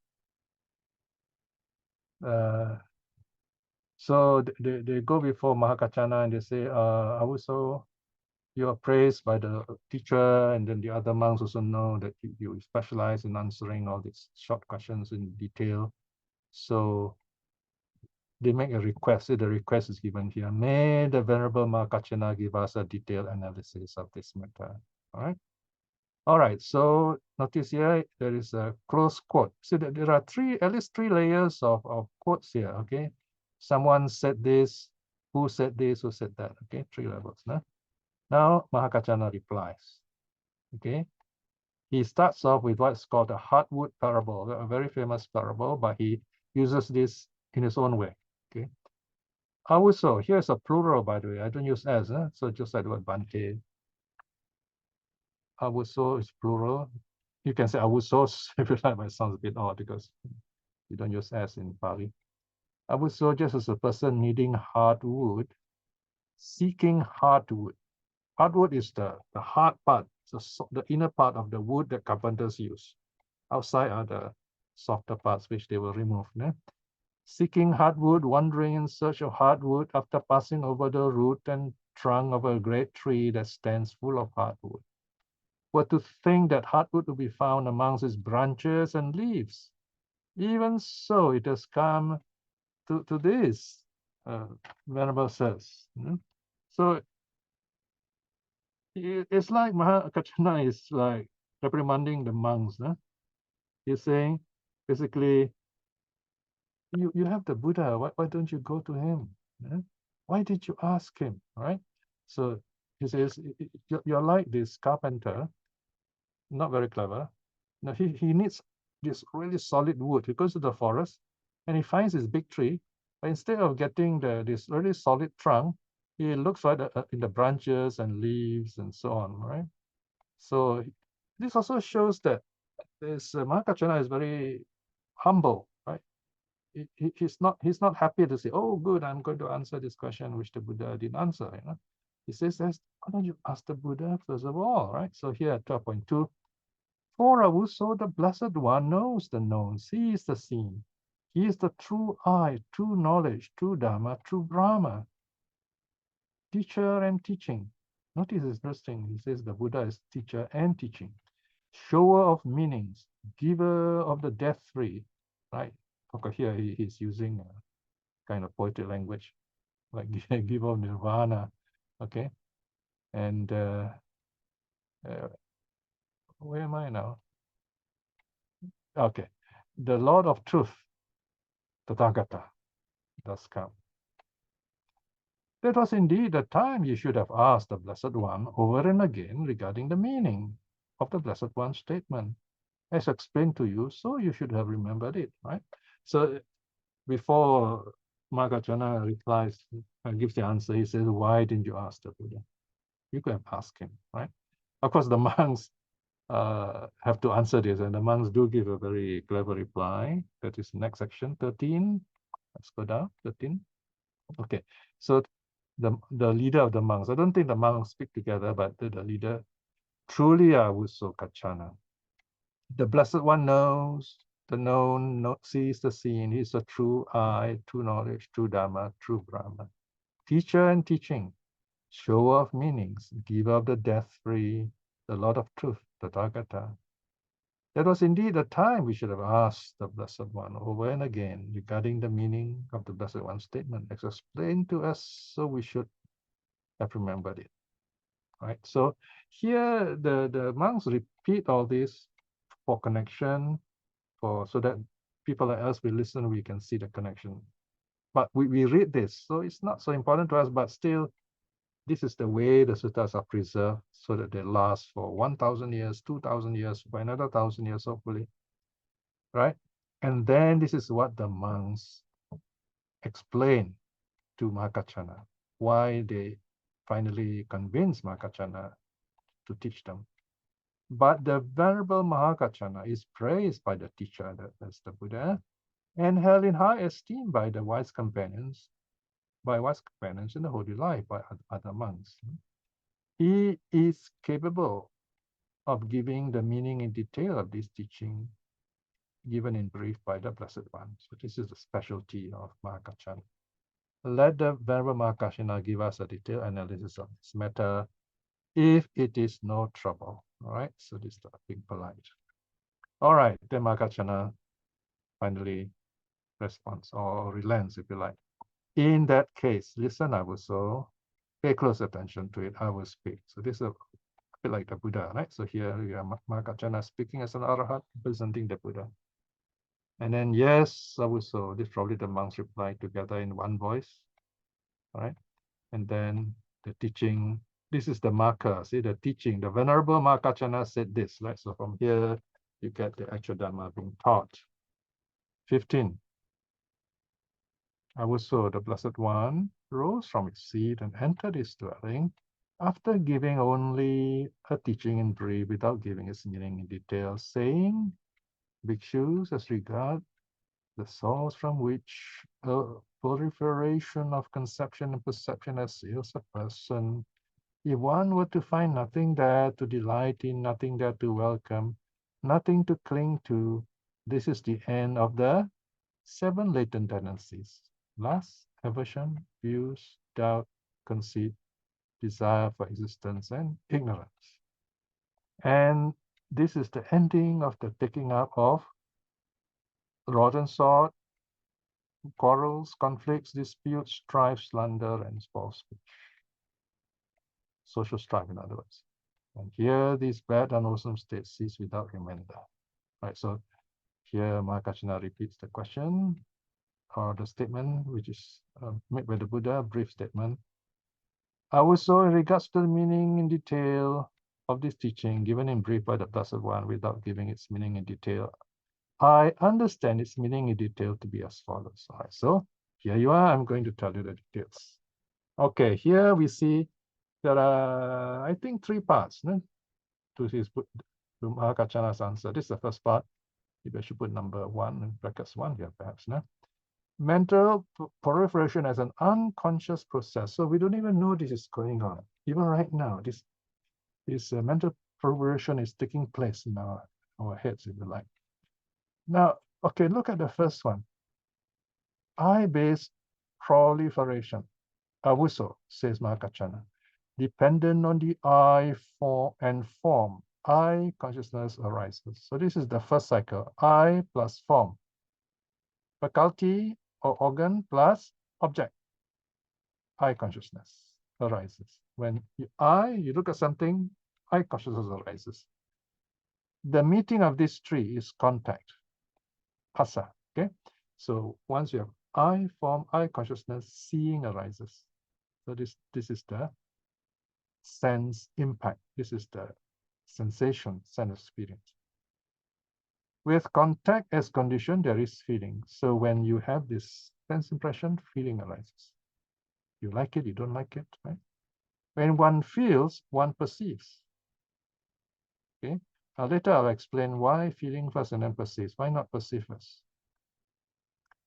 So they go before Mahā Kaccāna and they say, Awuso, you are praised by the teacher, and then the other monks also know that you specialize in answering all these short questions in detail. So they make a request. The request is given here. May the Venerable Mahā Kaccāna give us a detailed analysis of this matter. All right. All right. So notice here there is a close quote. See that there are at least three layers of quotes here. Okay. Someone said this. Who said this? Who said that? Okay. 3 levels. No? Now Mahā Kaccāna replies. Okay. He starts off with what's called a hardwood parable, a very famous parable, but he uses this in his own way. Okay. Awuso, here's a plural, by the way. I don't use as, so just like the word Bante. Awuso is plural. You can say awusos if you like, but it sounds a bit odd because you don't use as in Pali. Awuso just as a person needing hardwood, seeking hardwood. Hardwood is the hard part, the inner part of the wood that carpenters use. Outside are the softer parts which they will remove. Seeking hardwood, wandering in search of hardwood after passing over the root and trunk of a great tree that stands full of hardwood. Were to think that hardwood will be found amongst its branches and leaves. Even so, it has come to this, Venerable says. So it's like Mahā Kaccāna is like reprimanding the monks. He's saying, basically, you have the Buddha. Why don't you go to him? Why did you ask him? All right. So he says, you're like this carpenter, not very clever. Now he needs this really solid wood. He goes to the forest and he finds this big tree. But instead of getting this really solid trunk, he looks for it in the branches and leaves and so on, right? So this also shows that this Mahā Kaccāna is very humble, right? He's not happy to say, oh, good, I'm going to answer this question which the Buddha didn't answer. He says, why don't you ask the Buddha first of all, right? So here at 12.2, for Awuso, the Blessed One knows the known, sees the seen. He is the true I, true knowledge, true Dharma, true Brahma, teacher and teaching. Notice it's interesting. He says the Buddha is teacher and teaching, shower of meanings, giver of the death-free, right? Okay, here he's using a kind of poetic language, like giver of nirvana, okay? And where am I now? Okay, the Lord of Truth, Tathagata, does come. That was indeed the time you should have asked the Blessed One over and again regarding the meaning of the Blessed One's statement. As explained to you, so you should have remembered it, right? So before Mahā Kaccāna replies, gives the answer, he says, why didn't you ask the Buddha? You could have asked him, right? Of course, the monks have to answer this, and the monks do give a very clever reply. That is next section, 13. Let's go down, 13. Okay, so the leader of the monks, I don't think the monks speak together, but the leader, truly Avuso Kaccāna. The Blessed One knows the known, sees the seen. He is a true I, true knowledge, true Dharma, true Brahma. Teacher and teaching, shower of meanings, giver of the death-free, the Lord of truth, the Tathagata. That was indeed the time we should have asked the Blessed One over and again regarding the meaning of the Blessed One's statement. It's explained to us, so we should have remembered it. Right? So here the monks repeat all this for connection, so that people like us, we listen, we can see the connection. But we read this, so it's not so important to us, but still, this is the way the suttas are preserved, so that they last for 1,000 years, 2,000 years, for another 1,000 years, hopefully. Right? And then this is what the monks explain to Mahā Kaccāna, why they finally convinced Mahā Kaccāna to teach them. But the Venerable Mahā Kaccāna is praised by the teacher, that's the Buddha, and held in high esteem by the wise companions, in the holy life, by other monks. He is capable of giving the meaning in detail of this teaching, given in brief by the Blessed One. So this is the specialty of Mahā Kaccāna. Let the Venerable Mahā Kaccāna give us a detailed analysis of this matter, if it is no trouble. All right, so this is being polite. All right, then Mahā Kaccāna finally responds, or relents, if you like. In that case, listen, Avuso, pay close attention to it, I will speak. So this is a bit like the Buddha, right? So here we are, Mahā Kaccāna speaking as an arhat, presenting the Buddha. And then, yes, Avuso, this probably the monks reply together in one voice, all right? And then the teaching, this is the marker, see the teaching, the Venerable Mahā Kaccāna said this, right? So from here, you get the actual Dharma being taught. 15. Avuso, the Blessed One, rose from his seat and entered his dwelling, after giving only a teaching in brief, without giving its meaning in detail, saying, Bhikshus, as regard the source from which a proliferation of conception and perception assails a person, if one were to find nothing there to delight in, nothing there to welcome, nothing to cling to, this is the end of the 7 latent tendencies: lust, aversion, views, doubt, conceit, desire for existence, and ignorance. And this is the ending of the taking up of rod and sword, quarrels, conflicts, disputes, strife, slander, and false speech. Social strife, in other words. And here, these bad and unwholesome states cease without remainder. Right, so here Mahā Kaccāna repeats the question, or the statement, which is made by the Buddha, a brief statement. Avuso, in regards to the meaning in detail of this teaching, given in brief by the Blessed One, without giving its meaning in detail, I understand its meaning in detail to be as follows. All right, so here you are, I'm going to tell you the details. Okay, here we see there are, I think, 3 parts to Mahā Kaccāna's answer. This is the first part. Maybe I should put number 1 in brackets 1 here, perhaps. Mental proliferation as an unconscious process. So we don't even know this is going on. Even right now, this mental proliferation is taking place in our heads, if you like. Now, okay, look at the first one. I-based proliferation. Avuso, says Mahā Kaccāna, dependent on the I and form. I consciousness arises. So this is the first cycle. I plus form. Faculty or organ plus object. I consciousness arises. When you look at something, I consciousness arises. The meeting of these 3 is contact. Phassa. Okay. So once you have I form, I consciousness, seeing arises. So this is the sense impact. This is the sensation, sense experience. With contact as condition, there is feeling. So when you have this sense impression, feeling arises. You like it, you don't like it, right? When one feels, one perceives. Okay. Now later I'll explain why feeling first and then perceives. Why not perceive first?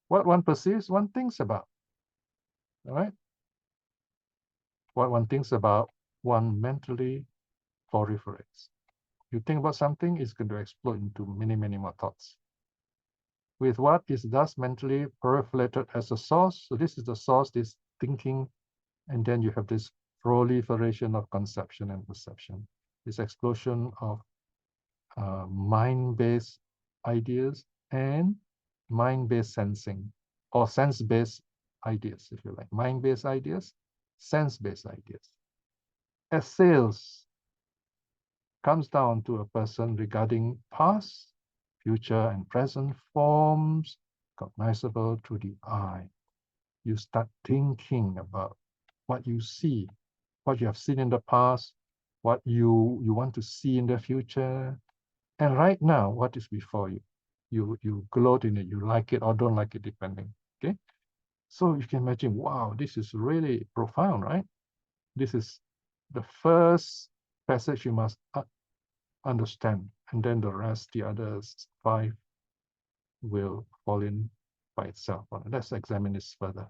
What one perceives, one thinks about. All right. What one thinks about, one mentally proliferates. You think about something, it's going to explode into many, many more thoughts. With what is thus mentally proliferated as a source. So this is the source, this thinking, and then you have this proliferation of conception and perception, this explosion of mind-based ideas and mind-based sensing, or sense-based ideas, if you like. Mind-based ideas, sense-based ideas. Assails comes down to a person regarding past, future, and present forms cognizable to the eye. You start thinking about what you see, what you have seen in the past, what you want to see in the future, and right now, what is before you. You gloat in it, you like it or don't like it, depending. Okay, so you can imagine, wow, this is really profound, right? This is the first passage you must understand, and then the rest, the others 5, will fall in by itself. Let's examine this further.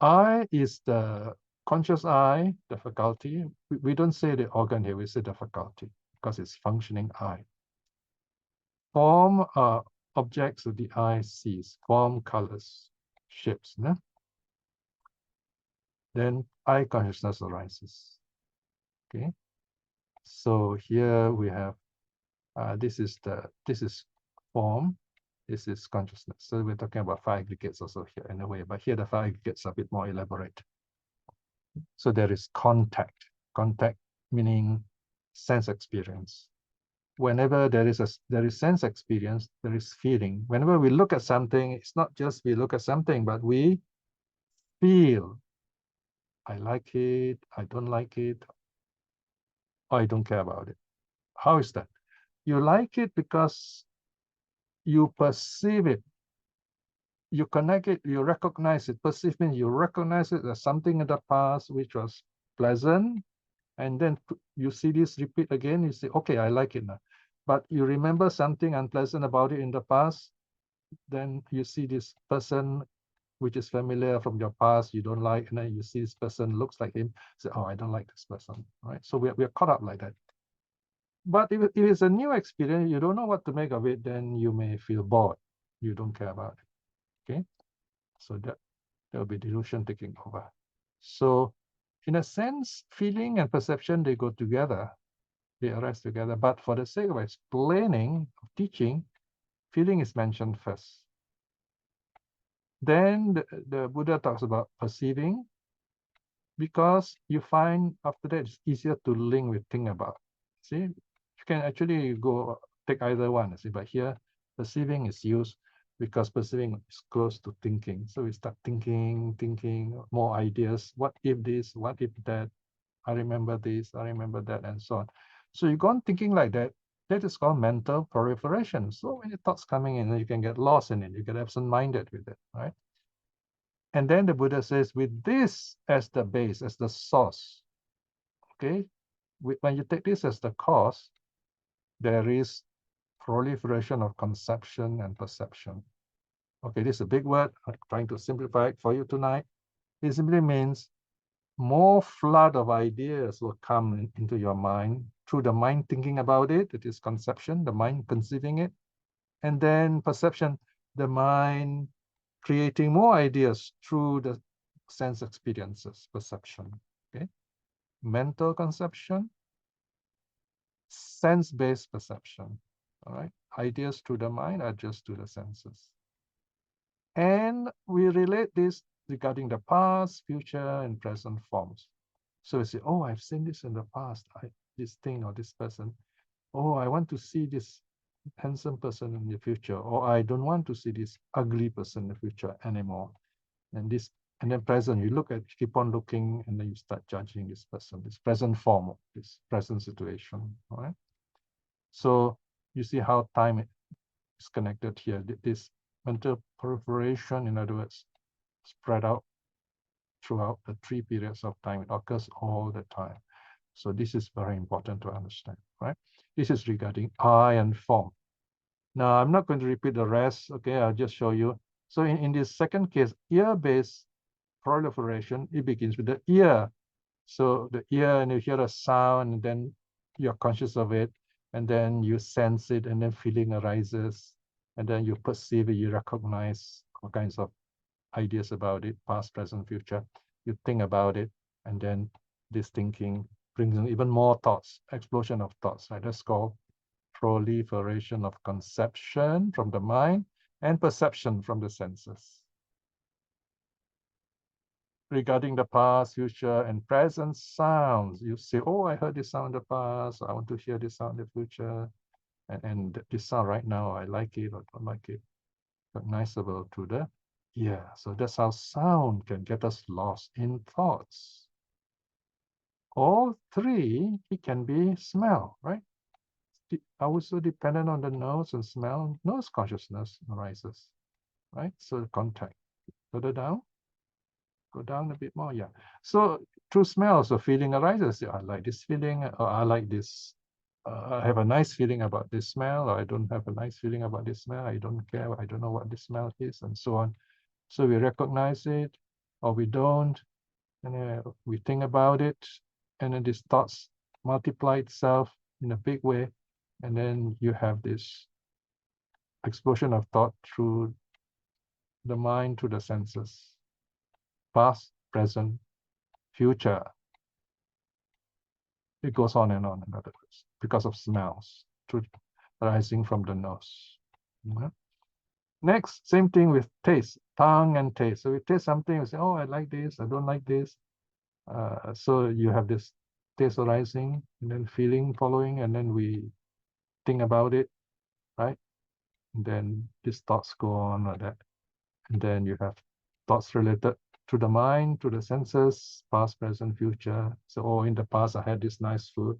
I is the conscious eye, the faculty. We don't say the organ here, we say the faculty, because it's functioning eye. Form are objects that the eye sees, form, colors, shapes. No? Then eye consciousness arises. Okay, so here we have this is form, this is consciousness. So we're talking about 5 aggregates also here in a way, but here the 5 aggregates are a bit more elaborate. So there is contact meaning sense experience. Whenever there is sense experience, there is feeling. Whenever we look at something, it's not just we look at something, but we feel. I like it, I don't like it, or I don't care about it. How is that? You like it because you perceive it. You connect it, you recognize it. Perceive means you recognize it as something in the past which was pleasant, and then you see this repeat again, you say, okay, I like it now. But you remember something unpleasant about it in the past, then you see this person which is familiar from your past, you don't like, and then you see this person looks like him, say, oh, I don't like this person, right? So we're caught up like that. But if it's a new experience, you don't know what to make of it, then you may feel bored. You don't care about it, okay? So that will be delusion taking over. So in a sense, feeling and perception, they go together, they arise together. But for the sake of explaining, of teaching, feeling is mentioned first. Then the Buddha talks about perceiving, because you find after that it's easier to link with think about. See, you can actually go take either one, see, but here perceiving is used because perceiving is close to thinking. So we start thinking more ideas. What if this? What if that? I remember this, I remember that, and so on. So you go on thinking like that. That is called mental proliferation. So when your thoughts coming in, you can get lost in it. You get absent-minded with it, right? And then the Buddha says, with this as the base, as the source, okay? When you take this as the cause, there is proliferation of conception and perception. Okay, this is a big word. I'm trying to simplify it for you tonight. It simply means more flood of ideas will come into your mind through the mind thinking about it. It is conception, the mind conceiving it. And then perception, the mind creating more ideas through the sense experiences, perception, okay? Mental conception, sense-based perception, all right? Ideas through the mind are just to the senses. And we relate this regarding the past, future, and present forms. So we say, oh, I've seen this in the past, this thing or this person. Oh, I want to see this handsome person in the future, or I don't want to see this ugly person in the future anymore. And then present, you keep on looking, and then you start judging this person, this present form of this present situation. All right. So you see how time is connected here. This mental proliferation, in other words, spread out throughout the 3 periods of time. It occurs all the time. So this is very important to understand, right? This is regarding I and form. Now, I'm not going to repeat the rest. Okay, I'll just show you. So in this second case, ear-based proliferation, it begins with the ear. So the ear, and you hear a sound, and then you're conscious of it, and then you sense it, and then feeling arises, and then you perceive it, you recognize all kinds of ideas about it, past, present, future. You think about it, and then this thinking brings in even more thoughts, explosion of thoughts, right? That's called proliferation of conception from the mind and perception from the senses. Regarding the past, future, and present sounds, you say, oh, I heard this sound in the past, I want to hear this sound in the future, and this sound right now, I like it or don't like it, recognizable to the ear. So that's how sound can get us lost in thoughts. All 3, it can be smell, right? Also dependent on the nose and smell, nose consciousness arises, right? So contact. Further down, go down a bit more, yeah. So through smells, a feeling arises. I like this feeling, or I like this. I have a nice feeling about this smell, or I don't have a nice feeling about this smell. I don't care. I don't know what this smell is, and so on. So we recognize it, or we don't, and we think about it, and then these thoughts multiply itself in a big way, and then you have this explosion of thought through the mind to the senses, past, present, future. It goes on, in other words, because of smells arising from the nose. Next, same thing with taste, tongue and taste. So we taste something, we say, oh, I like this, I don't like this. So you have this taste arising, and then feeling following, and then we think about it, right? And then these thoughts go on like that. And then you have thoughts related to the mind, to the senses, past, present, future. So, oh, in the past, I had this nice food.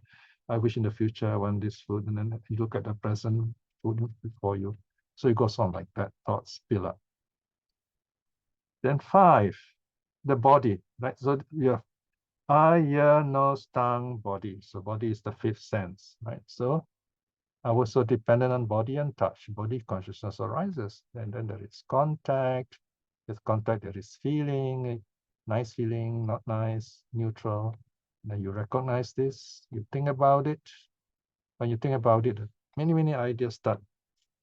I wish in the future I want this food. And then you look at the present food before you. So it goes on like that, thoughts fill up. Then 5, the body, right? So you have eye, ear, nose, tongue, body. So body is the 5th sense, right? So also dependent on body and touch. Body consciousness arises. And then there is contact. With contact, there is feeling, nice feeling, not nice, neutral. Then you recognize this, you think about it. When you think about it, many, many ideas start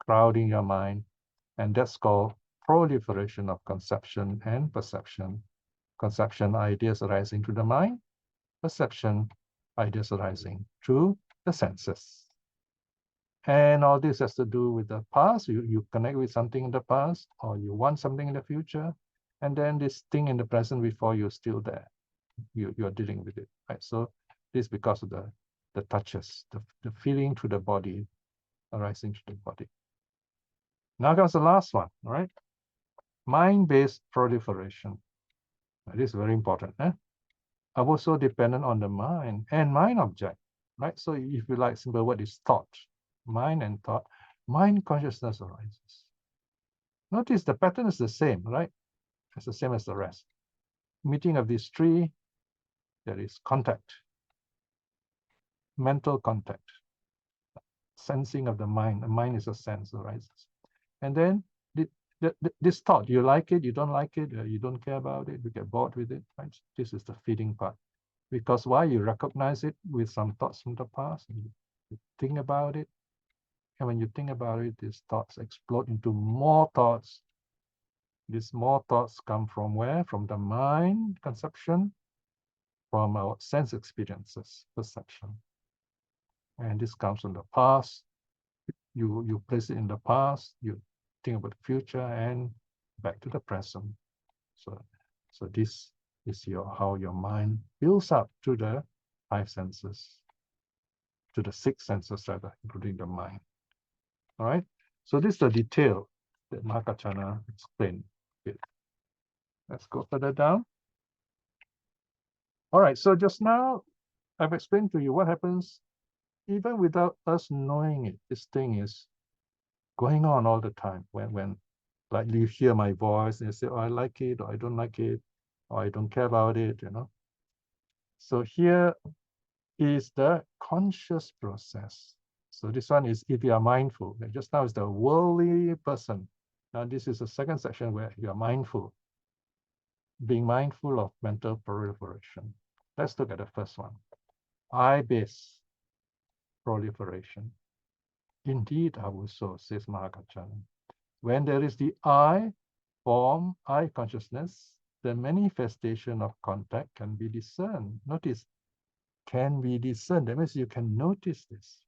crowding your mind. And that's called proliferation of conception and perception. Conception, ideas arising to the mind. Perception, ideas arising through the senses. And all this has to do with the past. You connect with something in the past, or you want something in the future, and then this thing in the present before you're still there. You're dealing with it, right? So this because of the touches, the feeling to the body, arising to the body. Now comes the last one, all right? Mind-based proliferation. This is very important. Also dependent on the mind and mind object, right? So if you like, simple word is thought. Mind and thought, mind consciousness arises. Notice the pattern is the same, right? It's the same as the rest. Meeting of these 3, there is contact, mental contact, sensing of the mind. The mind is a sense arises. And then this thought, you like it, you don't like it, you don't care about it, you get bored with it, right? This is the feeding part. Because why? You recognize it with some thoughts from the past, and you think about it. And when you think about it, these thoughts explode into more thoughts. These more thoughts come from where? From the mind conception, from our sense experiences, perception. And this comes from the past. You place it in the past, you think about the future, and back to the present. So this is how your mind builds up to the 5 senses, to the 6 senses rather, including the mind. All right. So this is the detail that Mahā Kaccāna explained. Okay. Let's go further down. All right. So just now I've explained to you what happens even without us knowing it. This thing is going on all the time. When like you hear my voice and you say, oh, I like it, or I don't like it, or I don't care about it, you know. So here is the conscious process. So this one is if you are mindful. Just now is the worldly person. Now this is the second section where you are mindful. Being mindful of mental proliferation. Let's look at the first one. I-based proliferation. Indeed, so says Mahā Kaccāna. When there is the I form, I consciousness, the manifestation of contact can be discerned. Notice, can be discerned. That means you can notice this.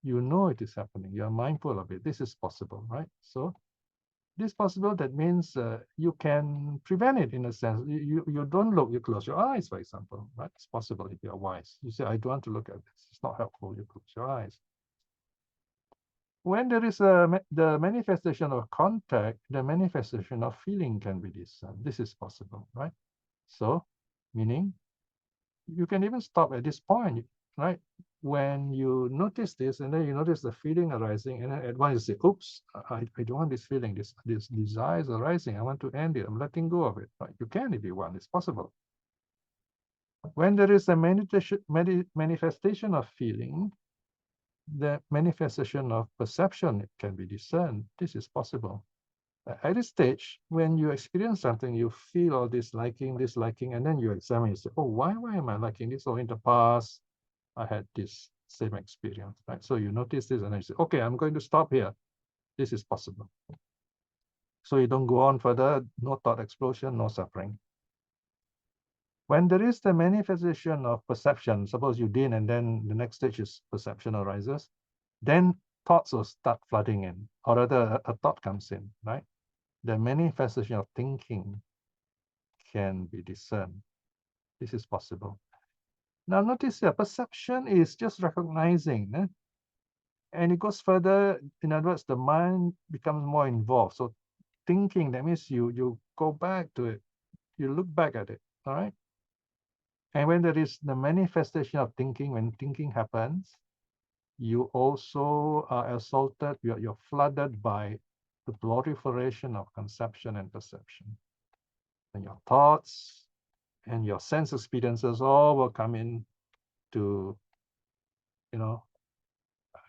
You know it is happening. You are mindful of it. This is possible, right? So this is possible. That means you can prevent it in a sense. You don't look. You close your eyes, for example, right? It's possible if you are wise. You say, I don't want to look at this. It's not helpful. You close your eyes. When there is the manifestation of contact, the manifestation of feeling can be discerned. This is possible, right? So, meaning you can even stop at this point, right? When you notice this, and then you notice the feeling arising, and then at once you say, oops, I don't want this feeling, this desire is arising. I want to end it. I'm letting go of it. Right? You can if you want. It's possible. When there is a manifestation of feeling, the manifestation of perception can be discerned. This is possible. At this stage, when you experience something, you feel all this liking, and then you examine, you say, oh, why am I liking this? Or in the past, I had this same experience, right? So you notice this and then you say, okay, I'm going to stop here. This is possible. So you don't go on further, no thought explosion, no suffering. When there is the manifestation of perception, suppose you did, and then the next stage is perception arises, then thoughts will start flooding in, or rather a thought comes in, right? The manifestation of thinking can be discerned. This is possible. Now notice here, perception is just recognizing, and it goes further. In other words, the mind becomes more involved. So thinking, that means you go back to it, you look back at it, all right? And when there is the manifestation of thinking, when thinking happens, you also are assaulted, you're flooded by the proliferation of conception and perception. And your thoughts and your sense experiences all will come in to,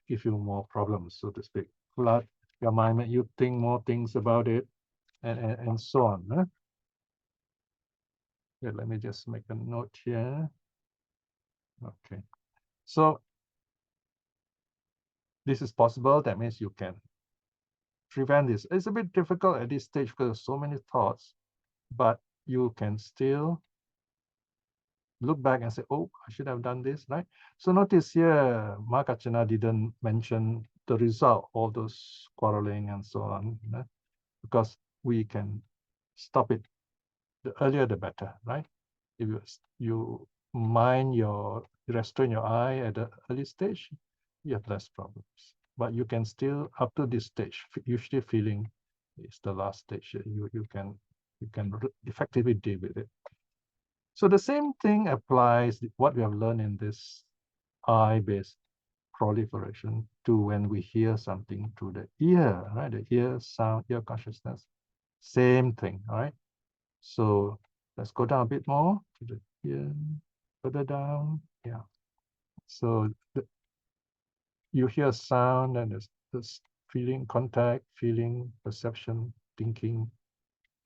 give you more problems, so to speak. Flood your mind, make you think more things about it, and so on. Huh? Okay, let me just make a note here. Okay. So this is possible. That means you can prevent this. It's a bit difficult at this stage because there's so many thoughts, but you can still look back and say, oh, I should have done this, right? So notice here, Mahā Kaccāna didn't mention the result, all those quarreling and so on, because we can stop it. The earlier, the better, right? If you restrain your I at the early stage, you have less problems. But you can still, up to this stage, usually feeling is the last stage. You can effectively deal with it. So the same thing applies, what we have learned in this I-based proliferation, to when we hear something through the ear, right? The ear sound, ear consciousness. Same thing, all right? So let's go down a bit more to the ear, further down. Yeah. So you hear sound, and there's this feeling, contact, feeling, perception, thinking.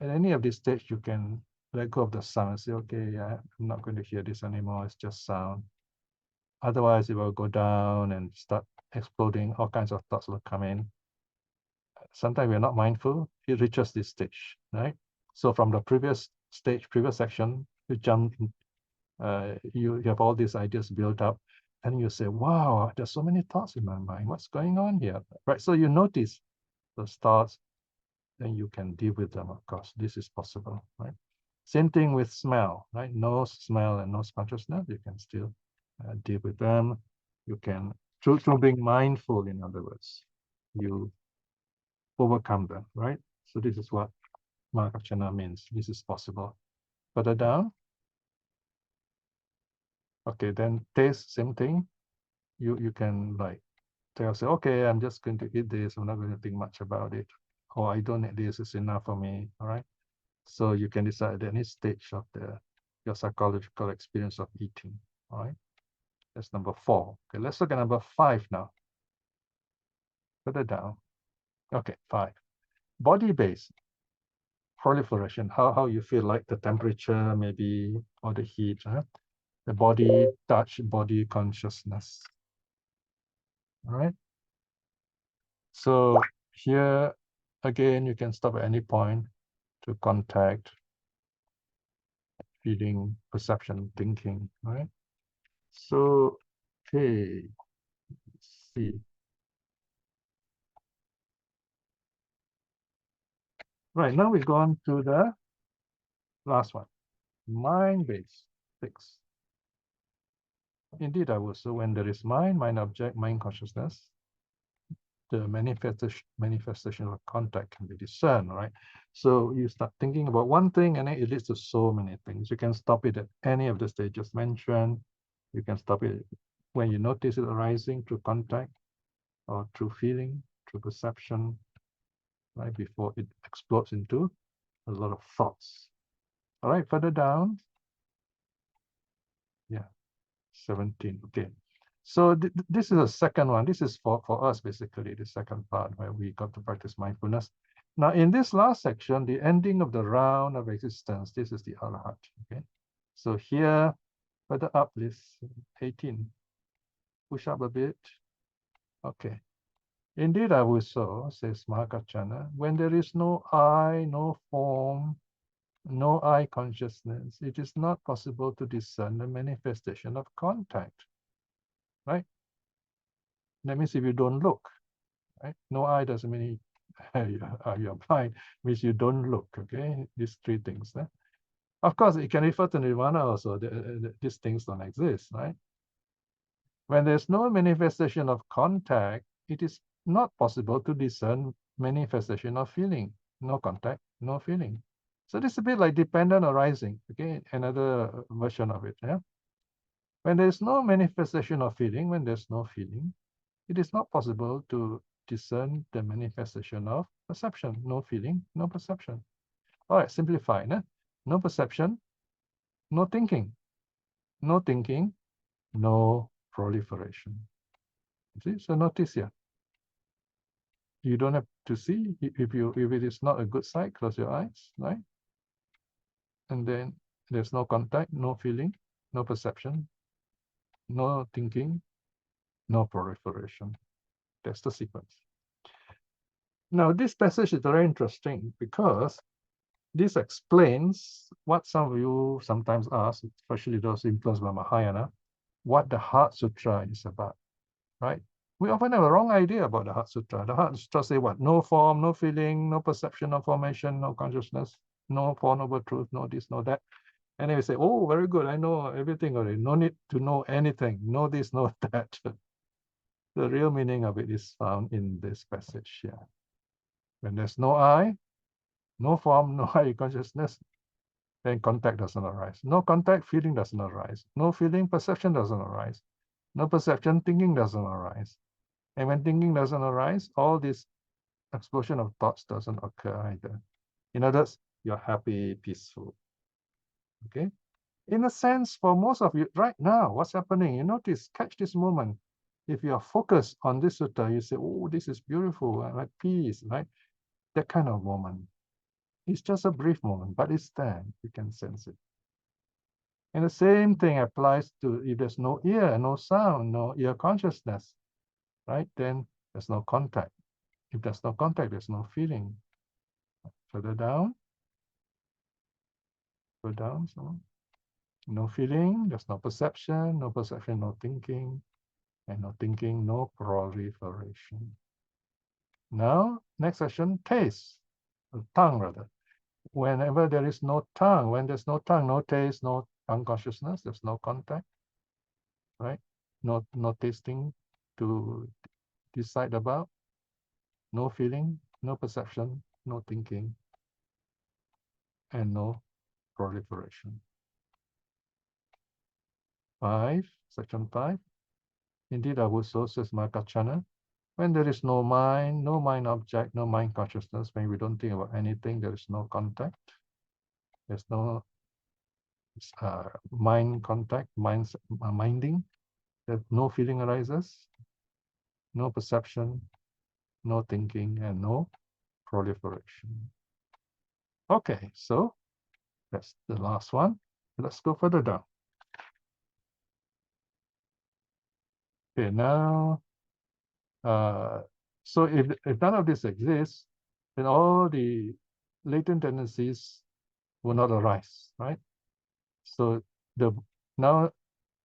At any of this stage, you can let go of the sound and say, okay, yeah, I'm not going to hear this anymore. It's just sound. Otherwise, it will go down and start exploding. All kinds of thoughts will come in. Sometimes we're not mindful. It reaches this stage, right? So from the previous stage, previous section, you jump in, you have all these ideas built up, and you say, wow, there's so many thoughts in my mind. What's going on here? Right? So you notice those thoughts, then you can deal with them, of course. This is possible, right? Same thing with smell, right? Nose, smell, and nose consciousness. You can still deal with them. You can, through being mindful, in other words, you overcome them, right? So this is what Mahā Kaccāna means. This is possible. Further down. Okay, then taste, same thing. You can like tell say, okay, I'm just going to eat this. I'm not going to think much about it. Or I don't need this, it's enough for me. All right. So you can decide at any stage of your psychological experience of eating. All right. That's number 4. Okay, let's look at number 5 now. Further down. Okay, 5. Body-based proliferation. How you feel, like the temperature, maybe, or the heat. The body touch, body consciousness. All right. So here again, you can stop at any point to contact, feeling, perception, thinking. Right. So okay, let's see. Right, now we go on to the last one, mind-based 6. Indeed, I will. So when there is mind, mind object, mind consciousness, the manifestation of contact can be discerned, right? So you start thinking about one thing and then it leads to so many things. You can stop it at any of the stages mentioned. You can stop it when you notice it arising through contact or through feeling, through perception, right? Before it explodes into a lot of thoughts. All right, further down. Yeah, 17. Okay. So this is the second one. This is for us, basically, the second part where we got to practice mindfulness. Now, in this last section, the ending of the round of existence, this is the arhat. Okay. So here, further up, list 18. Push up a bit. Okay. Indeed, I will so, says Mahā Kaccāna, when there is no I, no form, no I consciousness, it is not possible to discern the manifestation of contact. Right? That means if you don't look, right? No eye doesn't mean you're blind, means you don't look, okay? These 3 things. Of course, it can refer to nirvana also. These things don't exist, right? When there's no manifestation of contact, it is not possible to discern manifestation of feeling. No contact, no feeling. So this is a bit like dependent arising, okay? Another version of it, yeah? When there's no manifestation of feeling, when there's no feeling, it is not possible to discern the manifestation of perception. No feeling, no perception. All right, simplify. No perception, no thinking. No thinking, no proliferation. See, so notice here. You don't have to see. If it is not a good sight, close your eyes, right? And then there's no contact, no feeling, no perception, no thinking, no proliferation. That's the sequence. Now, this passage is very interesting because this explains what some of you sometimes ask, especially those influenced by Mahayana, what the Heart Sutra is about, right? We often have a wrong idea about the Heart Sutra. The Heart Sutra say what? No form, no feeling, no perception, no formation, no consciousness, no Four Noble Truth, no this, no that. And then we say, oh, very good, I know everything already. No need to know anything. Know this, know that. The real meaning of it is found in this passage here. When there's no I, no form, no I consciousness, then contact doesn't arise. No contact, feeling doesn't arise. No feeling, perception doesn't arise. No perception, thinking doesn't arise. And when thinking doesn't arise, all this explosion of thoughts doesn't occur either. In other words, you're happy, peaceful. Okay? In a sense, for most of you right now, what's happening? You notice, catch this moment. If you're focused on this sutta, you say, oh, this is beautiful, I like peace, right? That kind of moment. It's just a brief moment, but it's there. You can sense it. And the same thing applies to if there's no ear, no sound, no ear consciousness, right? Then there's no contact. If there's no contact, there's no feeling. Further down, go down, so no feeling, there's no perception, no thinking, and no thinking, no proliferation. Now, next session, taste, tongue rather. Whenever there is no tongue, when there's no tongue, no taste, no tongue consciousness, there's no contact, right? No tasting to decide about. no feeling, no perception, no thinking, and no proliferation. 5, section 5. Indeed, I would so, says Mahā Kaccāna, when there is no mind object, no mind consciousness, when we don't think about anything, there is no contact. There's no mind contact, minding. That no feeling arises, no perception, no thinking, and no proliferation. Okay, so that's the last one. Let's go further down. Okay, now, so if none of this exists, then all the latent tendencies will not arise, right? So now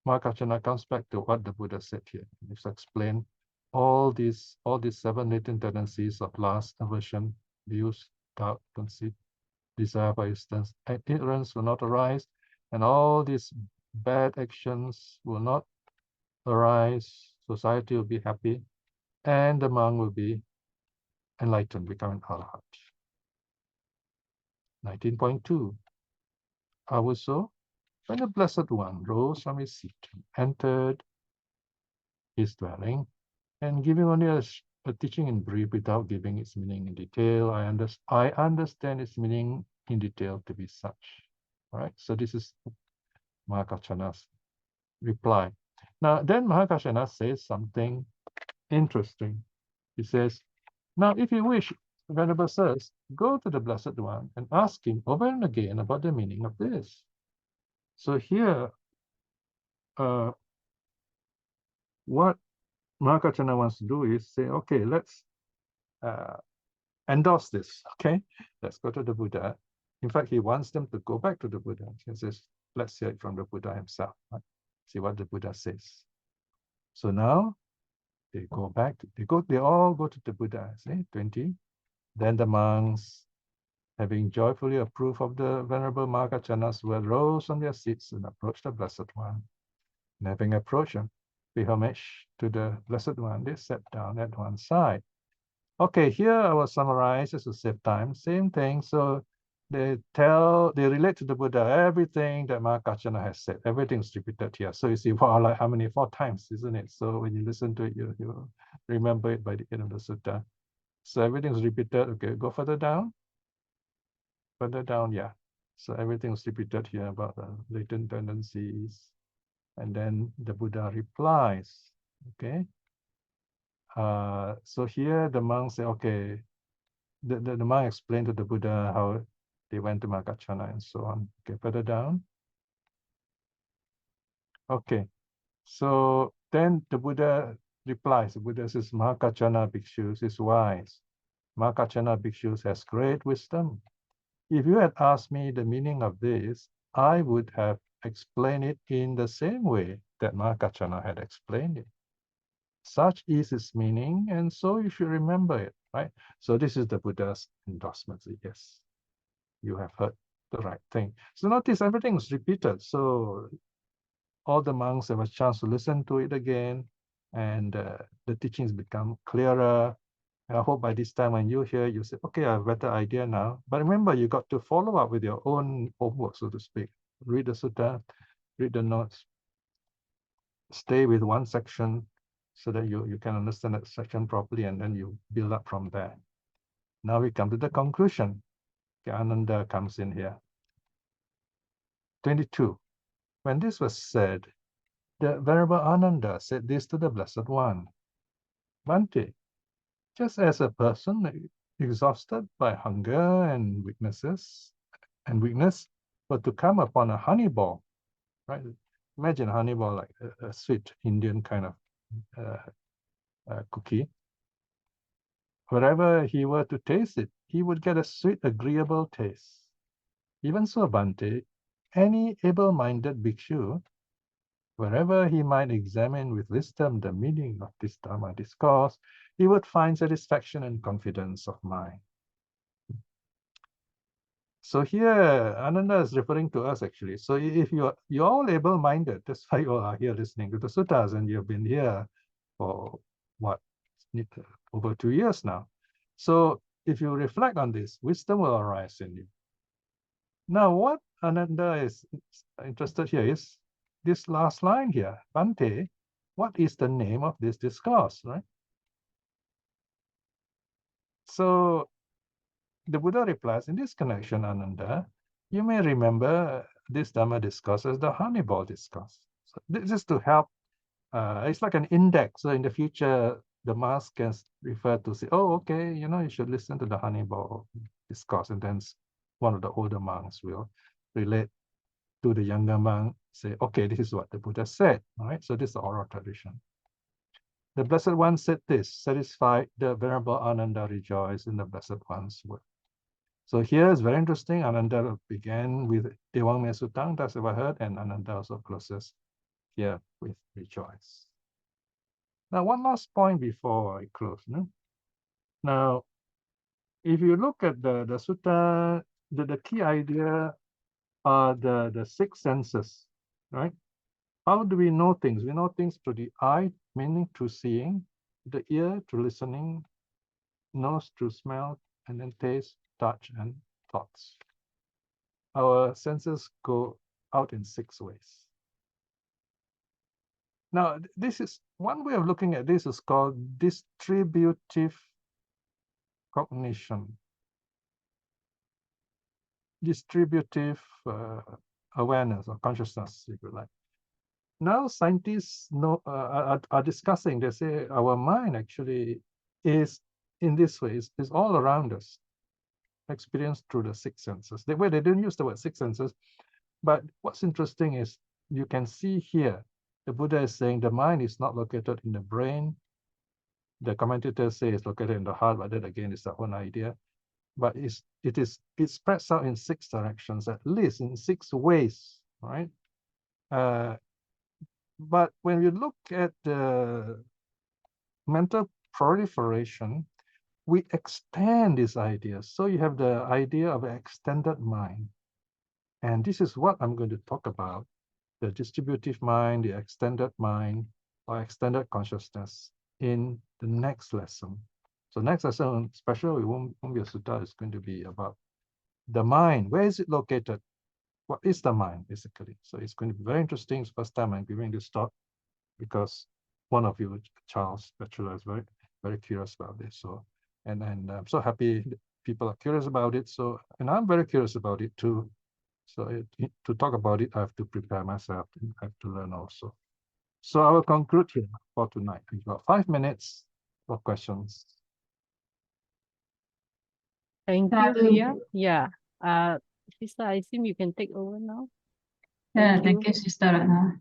Mahā Kaccāna comes back to what the Buddha said here. He's explained all these 7 latent tendencies of lust, aversion, views, doubt, conceit, desire, for instance, and ignorance will not arise, and all these bad actions will not arise. Society will be happy, and the monk will be enlightened, becoming arhat. 19.2. Also, when the Blessed One rose from his seat, entered his dwelling, and giving only a teaching in brief without giving its meaning in detail, I understand its meaning in detail to be such. All right, so this is Mahā Kaccāna's reply. Now, then Mahā Kaccāna says something interesting. He says, now, if you wish, Venerable Sirs, go to the Blessed One and ask him over and again about the meaning of this. So here, what Mahā Kaccāna wants to do is say, okay, let's endorse this, okay? Let's go to the Buddha. In fact, he wants them to go back to the Buddha. He says, let's hear it from the Buddha himself. Right? See what the Buddha says. So now, they go back, they all go to the Buddha, see, 20. Then the monks, having joyfully approved of the Venerable Mahā Kaccāna's word, rose from their seats and approached the Blessed One. And having approached him, pay homage to the Blessed One, they sat down at one side. Okay, here I will summarize just to save time. Same thing. So they relate to the Buddha everything that Mahā Kaccāna has said. Everything's repeated here. So you see, wow, like how many? 4 times, isn't it? So when you listen to it, you remember it by the end of the sutta. So everything's repeated. Okay, go further down. Further down, yeah. So everything's repeated here about the latent tendencies. And then the Buddha replies. Okay. So here the monks say, okay, the monk explained to the Buddha how they went to Mahā Kaccāna and so on. Okay, further down. Okay, so then the Buddha replies. The Buddha says, Mahā Kaccāna Bhikshus is wise. Mahā Kaccāna Bhikshus has great wisdom. If you had asked me the meaning of this, I would have explained it in the same way that Mahā Kaccāna had explained it. Such is its meaning, and so you should remember it, right? So this is the Buddha's endorsement. Yes, you have heard the right thing. So notice everything is repeated. So all the monks have a chance to listen to it again, and the teachings become clearer. And I hope by this time when you hear, you say, okay, I have a better idea now. But remember, you got to follow up with your own homework, so to speak. Read the sutta, read the notes, stay with one section, so that you can understand that section properly, and then you build up from there. Now we come to the conclusion. Okay, Ānanda comes in here. 22. When this was said, the Venerable Ānanda said this to the Blessed One. Bhante, just as a person exhausted by hunger and weakness were to come upon a honey ball, right? Imagine a honey ball like a sweet Indian kind of cookie. Wherever he were to taste it, he would get a sweet, agreeable taste. Even so, Bhante, any able-minded bhikshu, wherever he might examine with wisdom the meaning of this Dharma discourse, he would find satisfaction and confidence of mind. So here, Ānanda is referring to us actually. So if you're all able-minded, that's why you all are here listening to the suttas, and you've been here for what, over 2 years now. So if you reflect on this, wisdom will arise in you. Now, what Ānanda is interested here is this last line here, Bhante, what is the name of this discourse, right? So the Buddha replies, in this connection, Ānanda, you may remember this Dhamma discourse as the honey ball discourse. So this is to help, it's like an index. So in the future, the mass can refer to say, oh, okay, you should listen to the honey ball discourse. And then one of the older monks will relate to the younger monk, say, okay, this is what the Buddha said, right? So this is the oral tradition. The Blessed One said this, satisfied, the Venerable Ānanda rejoiced in the Blessed One's word. So here is very interesting. Ānanda began with Ewang Me Sutang, that's what I heard, and Ānanda also closes here with rejoice. Now, one last point before I close. No? Now, if you look at the sutta, the key idea are the six senses, right? How do we know things? We know things through the eye, meaning through seeing, the ear through listening, nose through smell, and then taste, touch, and thoughts. Our senses go out in 6 ways. Now, this is one way of looking at this is called distributive cognition. Distributive awareness or consciousness, if you like. Now scientists are discussing, they say our mind actually is in this way, is all around us, experienced through the 6 senses. They didn't use the word 6 senses, but what's interesting is you can see here, the Buddha is saying the mind is not located in the brain. The commentators say it's located in the heart, but that again is their own idea. But it spreads out in 6 directions, at least in 6 ways, right? But when we look at the mental proliferation, we extend these ideas. So you have the idea of an extended mind. And this is what I'm going to talk about, the distributive mind, the extended mind, or extended consciousness in the next lesson. So next lesson, especially Vimuccati Sutta, is going to be about the mind. Where is it located? What is the mind, basically? So it's going to be very interesting. It's the first time I'm giving this talk because one of you, Charles Bachelor, is very, very curious about this. So, and I'm so happy that people are curious about it. So, and I'm very curious about it too. So to talk about it, I have to prepare myself. I have to learn also. So I will conclude here for tonight. We've got 5 minutes for questions. Thank you, Piya. Yeah. Sister, I assume you can take over now. Thank you, Sister Ratna.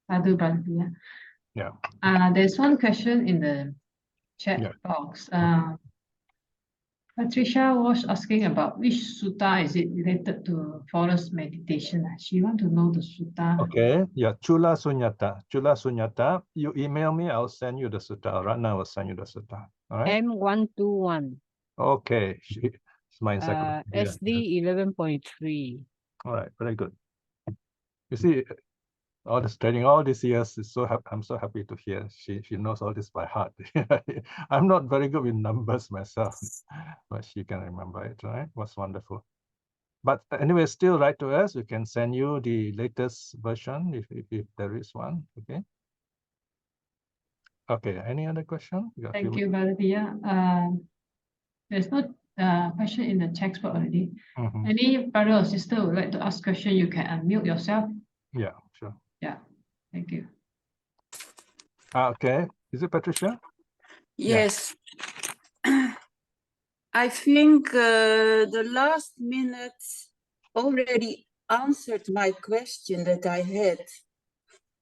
Madhu, Brother Piya. Yeah. There's one question in the chat box. Patricia was asking about which sutta is it related to forest meditation. She wants to know the sutta. Okay, yeah, Chula Sunyata. Chula Sunyata, you email me, I'll send you the sutta. Right now, I'll send you the sutta. All right. M121. Okay, it's my encyclopedia. SD 11.3. All right, very good. You see, all this training, all these years, is I'm so happy to hear she knows all this by heart. I'm not very good with numbers myself, but she can remember it, right? Was wonderful. But anyway, still write to us. We can send you the latest version if there is one. Okay. Okay. Any other question? Thank you, Brother Piya. There's no question in the textbook already. Any brother or sister would like to ask question, you can unmute yourself. Yeah, sure. Yeah. Thank you. Okay. Is it Patricia? Yes. Yeah. I think the last minute already answered my question that I had.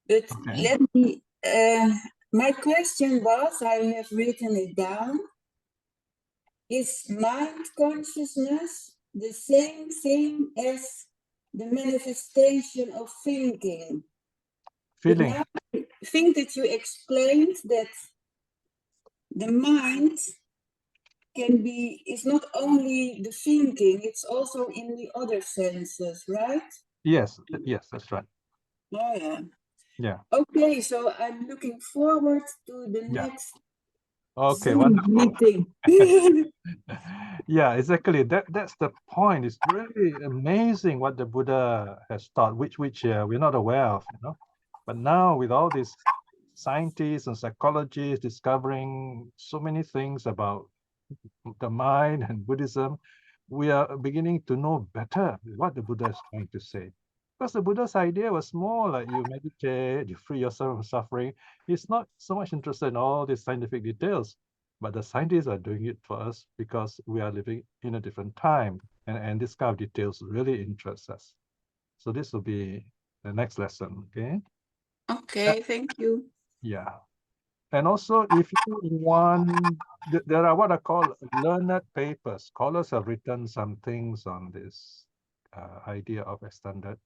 But let me, my question was, I have written it down. Is mind consciousness the same thing as the manifestation of thinking? Feeling. But now I think that you explained that the mind is not only the thinking, it's also in the other senses, right? Yes, that's right. Oh, yeah. Yeah. Okay, so I'm looking forward to the next Okay, Zoom wonderful. meeting. Yeah, exactly. That's the point. It's really amazing what the Buddha has taught, which we're not aware of, But now with all these scientists and psychologists discovering so many things about the mind and Buddhism, we are beginning to know better what the Buddha is trying to say. Because the Buddha's idea was more like you meditate, you free yourself from suffering. He's not so much interested in all these scientific details, but the scientists are doing it for us because we are living in a different time. And this kind of details really interests us. So this will be the next lesson, okay? Okay, thank you. Yeah. And also, if you want, there are what I call learned papers. Scholars have written some things on this idea of extended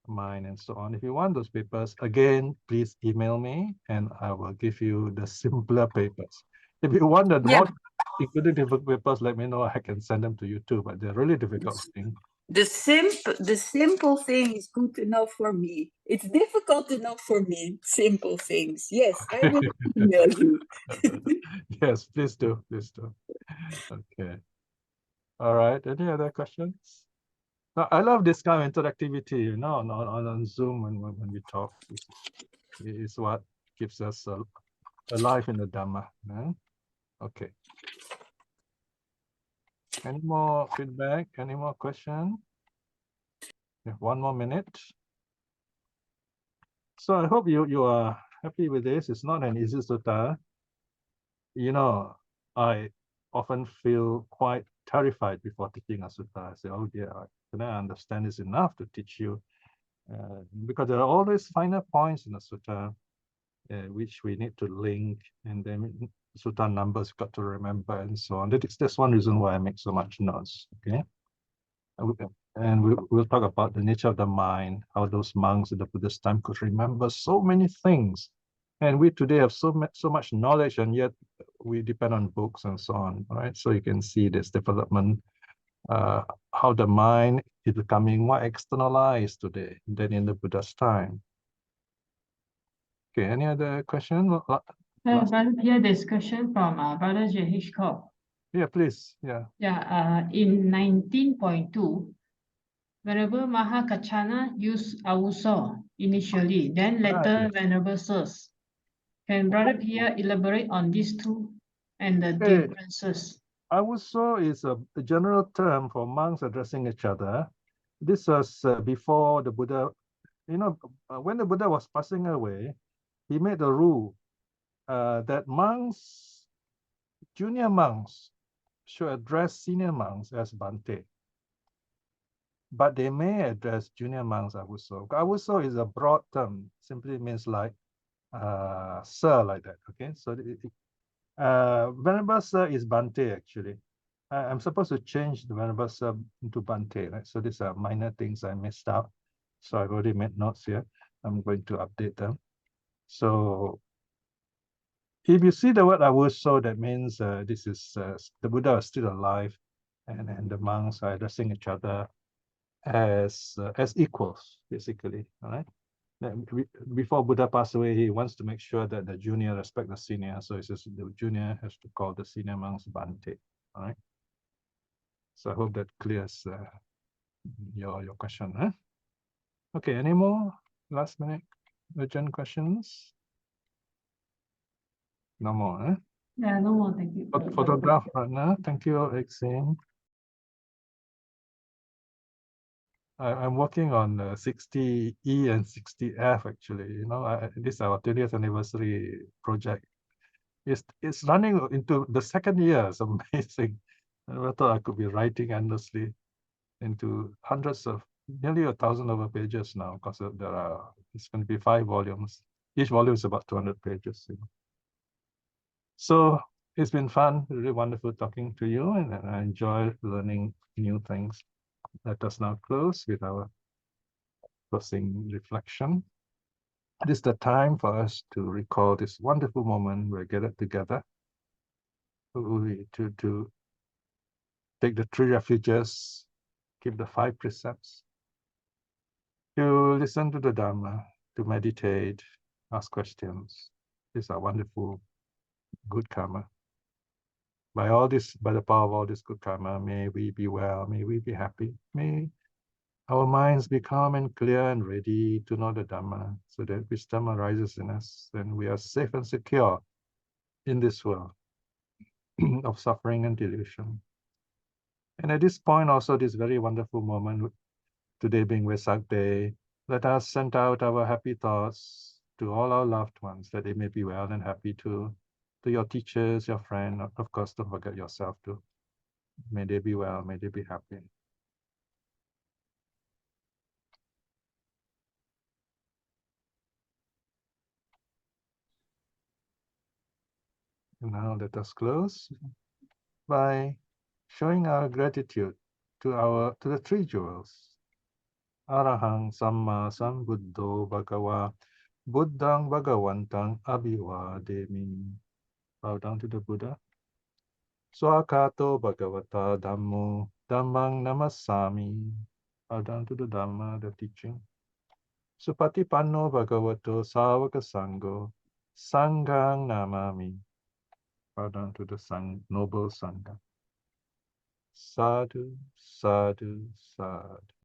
mind and so on. If you want those papers, again, please email me and I will give you the simpler papers. If you want the more including difficult papers, let me know. I can send them to you too, but they're really difficult things. The simple thing is good enough for me. It's difficult enough for me. Simple things. Yes, I will email you. Yes, please do. Please do. Okay. All right. Any other questions? No, I love this kind of interactivity, on Zoom when we talk. It's what keeps us alive in the Dhamma. Okay. Any more feedback? Any more questions? We have 1 more minute. So I hope you are happy with this. It's not an easy sutta. I often feel quite terrified before teaching a sutta. I say, oh dear, can I understand this enough to teach you? Because there are always finer points in the sutta which we need to link, and then sutta numbers got to remember and so on. That's one reason why I make so much notes, okay? And we'll talk about the nature of the mind, how those monks in the Buddhist time could remember so many things. And we today have so much knowledge, and yet we depend on books and so on, right? So you can see this development, how the mind is becoming more externalized today than in the Buddha's time. Okay, any other question? Brother Piya, this question from Brother J.H. Koh. Yeah, please. Yeah. Yeah, in 19.2, Venerable Mahā Kaccāna used awuso initially, then later Venerable Sirs. Can Brother Piya elaborate on these two and the differences? Awuso is a general term for monks addressing each other. This was before the Buddha, when the Buddha was passing away, he made a rule that junior monks should address senior monks as Bhante. But they may address junior monks awuso. Awuso is a broad term, simply means like sir, like that, okay? So Venerable Sir is Bhante, actually. I'm supposed to change the Venerable Sir into Bhante, right? So these are minor things I missed out. So I've already made notes here. I'm going to update them. So if you see the word awuso, that means this is the Buddha is still alive, and the monks are addressing each other as equals, basically, all right? Before Buddha passed away, he wants to make sure that the junior respect the senior. So he says the junior has to call the senior monks Bhante. All right. So I hope that clears your question. Huh? Okay. Any more last minute urgent questions? No more. Huh? Yeah, no more. Thank you. Photograph right now. Thank you, Exin. I'm working on 60E and 60F actually. This is our 20th anniversary project. It's running into the second year. It's amazing. I never thought I could be writing endlessly into hundreds of, nearly 1,000 over pages now, because it's going to be 5 volumes. Each volume is about 200 pages. So it's been fun, really wonderful talking to you, and I enjoy learning new things. Let us now close with our closing reflection. It is the time for us to recall this wonderful moment we're gathered together to take the 3 refuges, keep the 5 precepts, to listen to the Dhamma, to meditate, ask questions. These are wonderful good karma. By all this, by the power of all this good karma, may we be well, may we be happy, may our minds be calm and clear and ready to know the Dhamma, so that wisdom arises in us, and we are safe and secure in this world of suffering and delusion. And at this point, also this very wonderful moment, today being Vesak Day, let us send out our happy thoughts to all our loved ones, that they may be well and happy too. To your teachers, your friend, of course, don't forget yourself too. May they be well, may they be happy. And now let us close by showing our gratitude to the three jewels. Arahang Samma Sambuddho Bhagava Buddhang Bhagavantang Abhivademi. Bow down to the Buddha. Swakato Bhagavata Dhammo Dhammang Namasami. Bow down to the Dhamma, the teaching. Supatipanno Bhagavato Savaka Sangho Sanghang Namami. Bow down to the noble Sangha. Sadhu, sadhu, sadhu.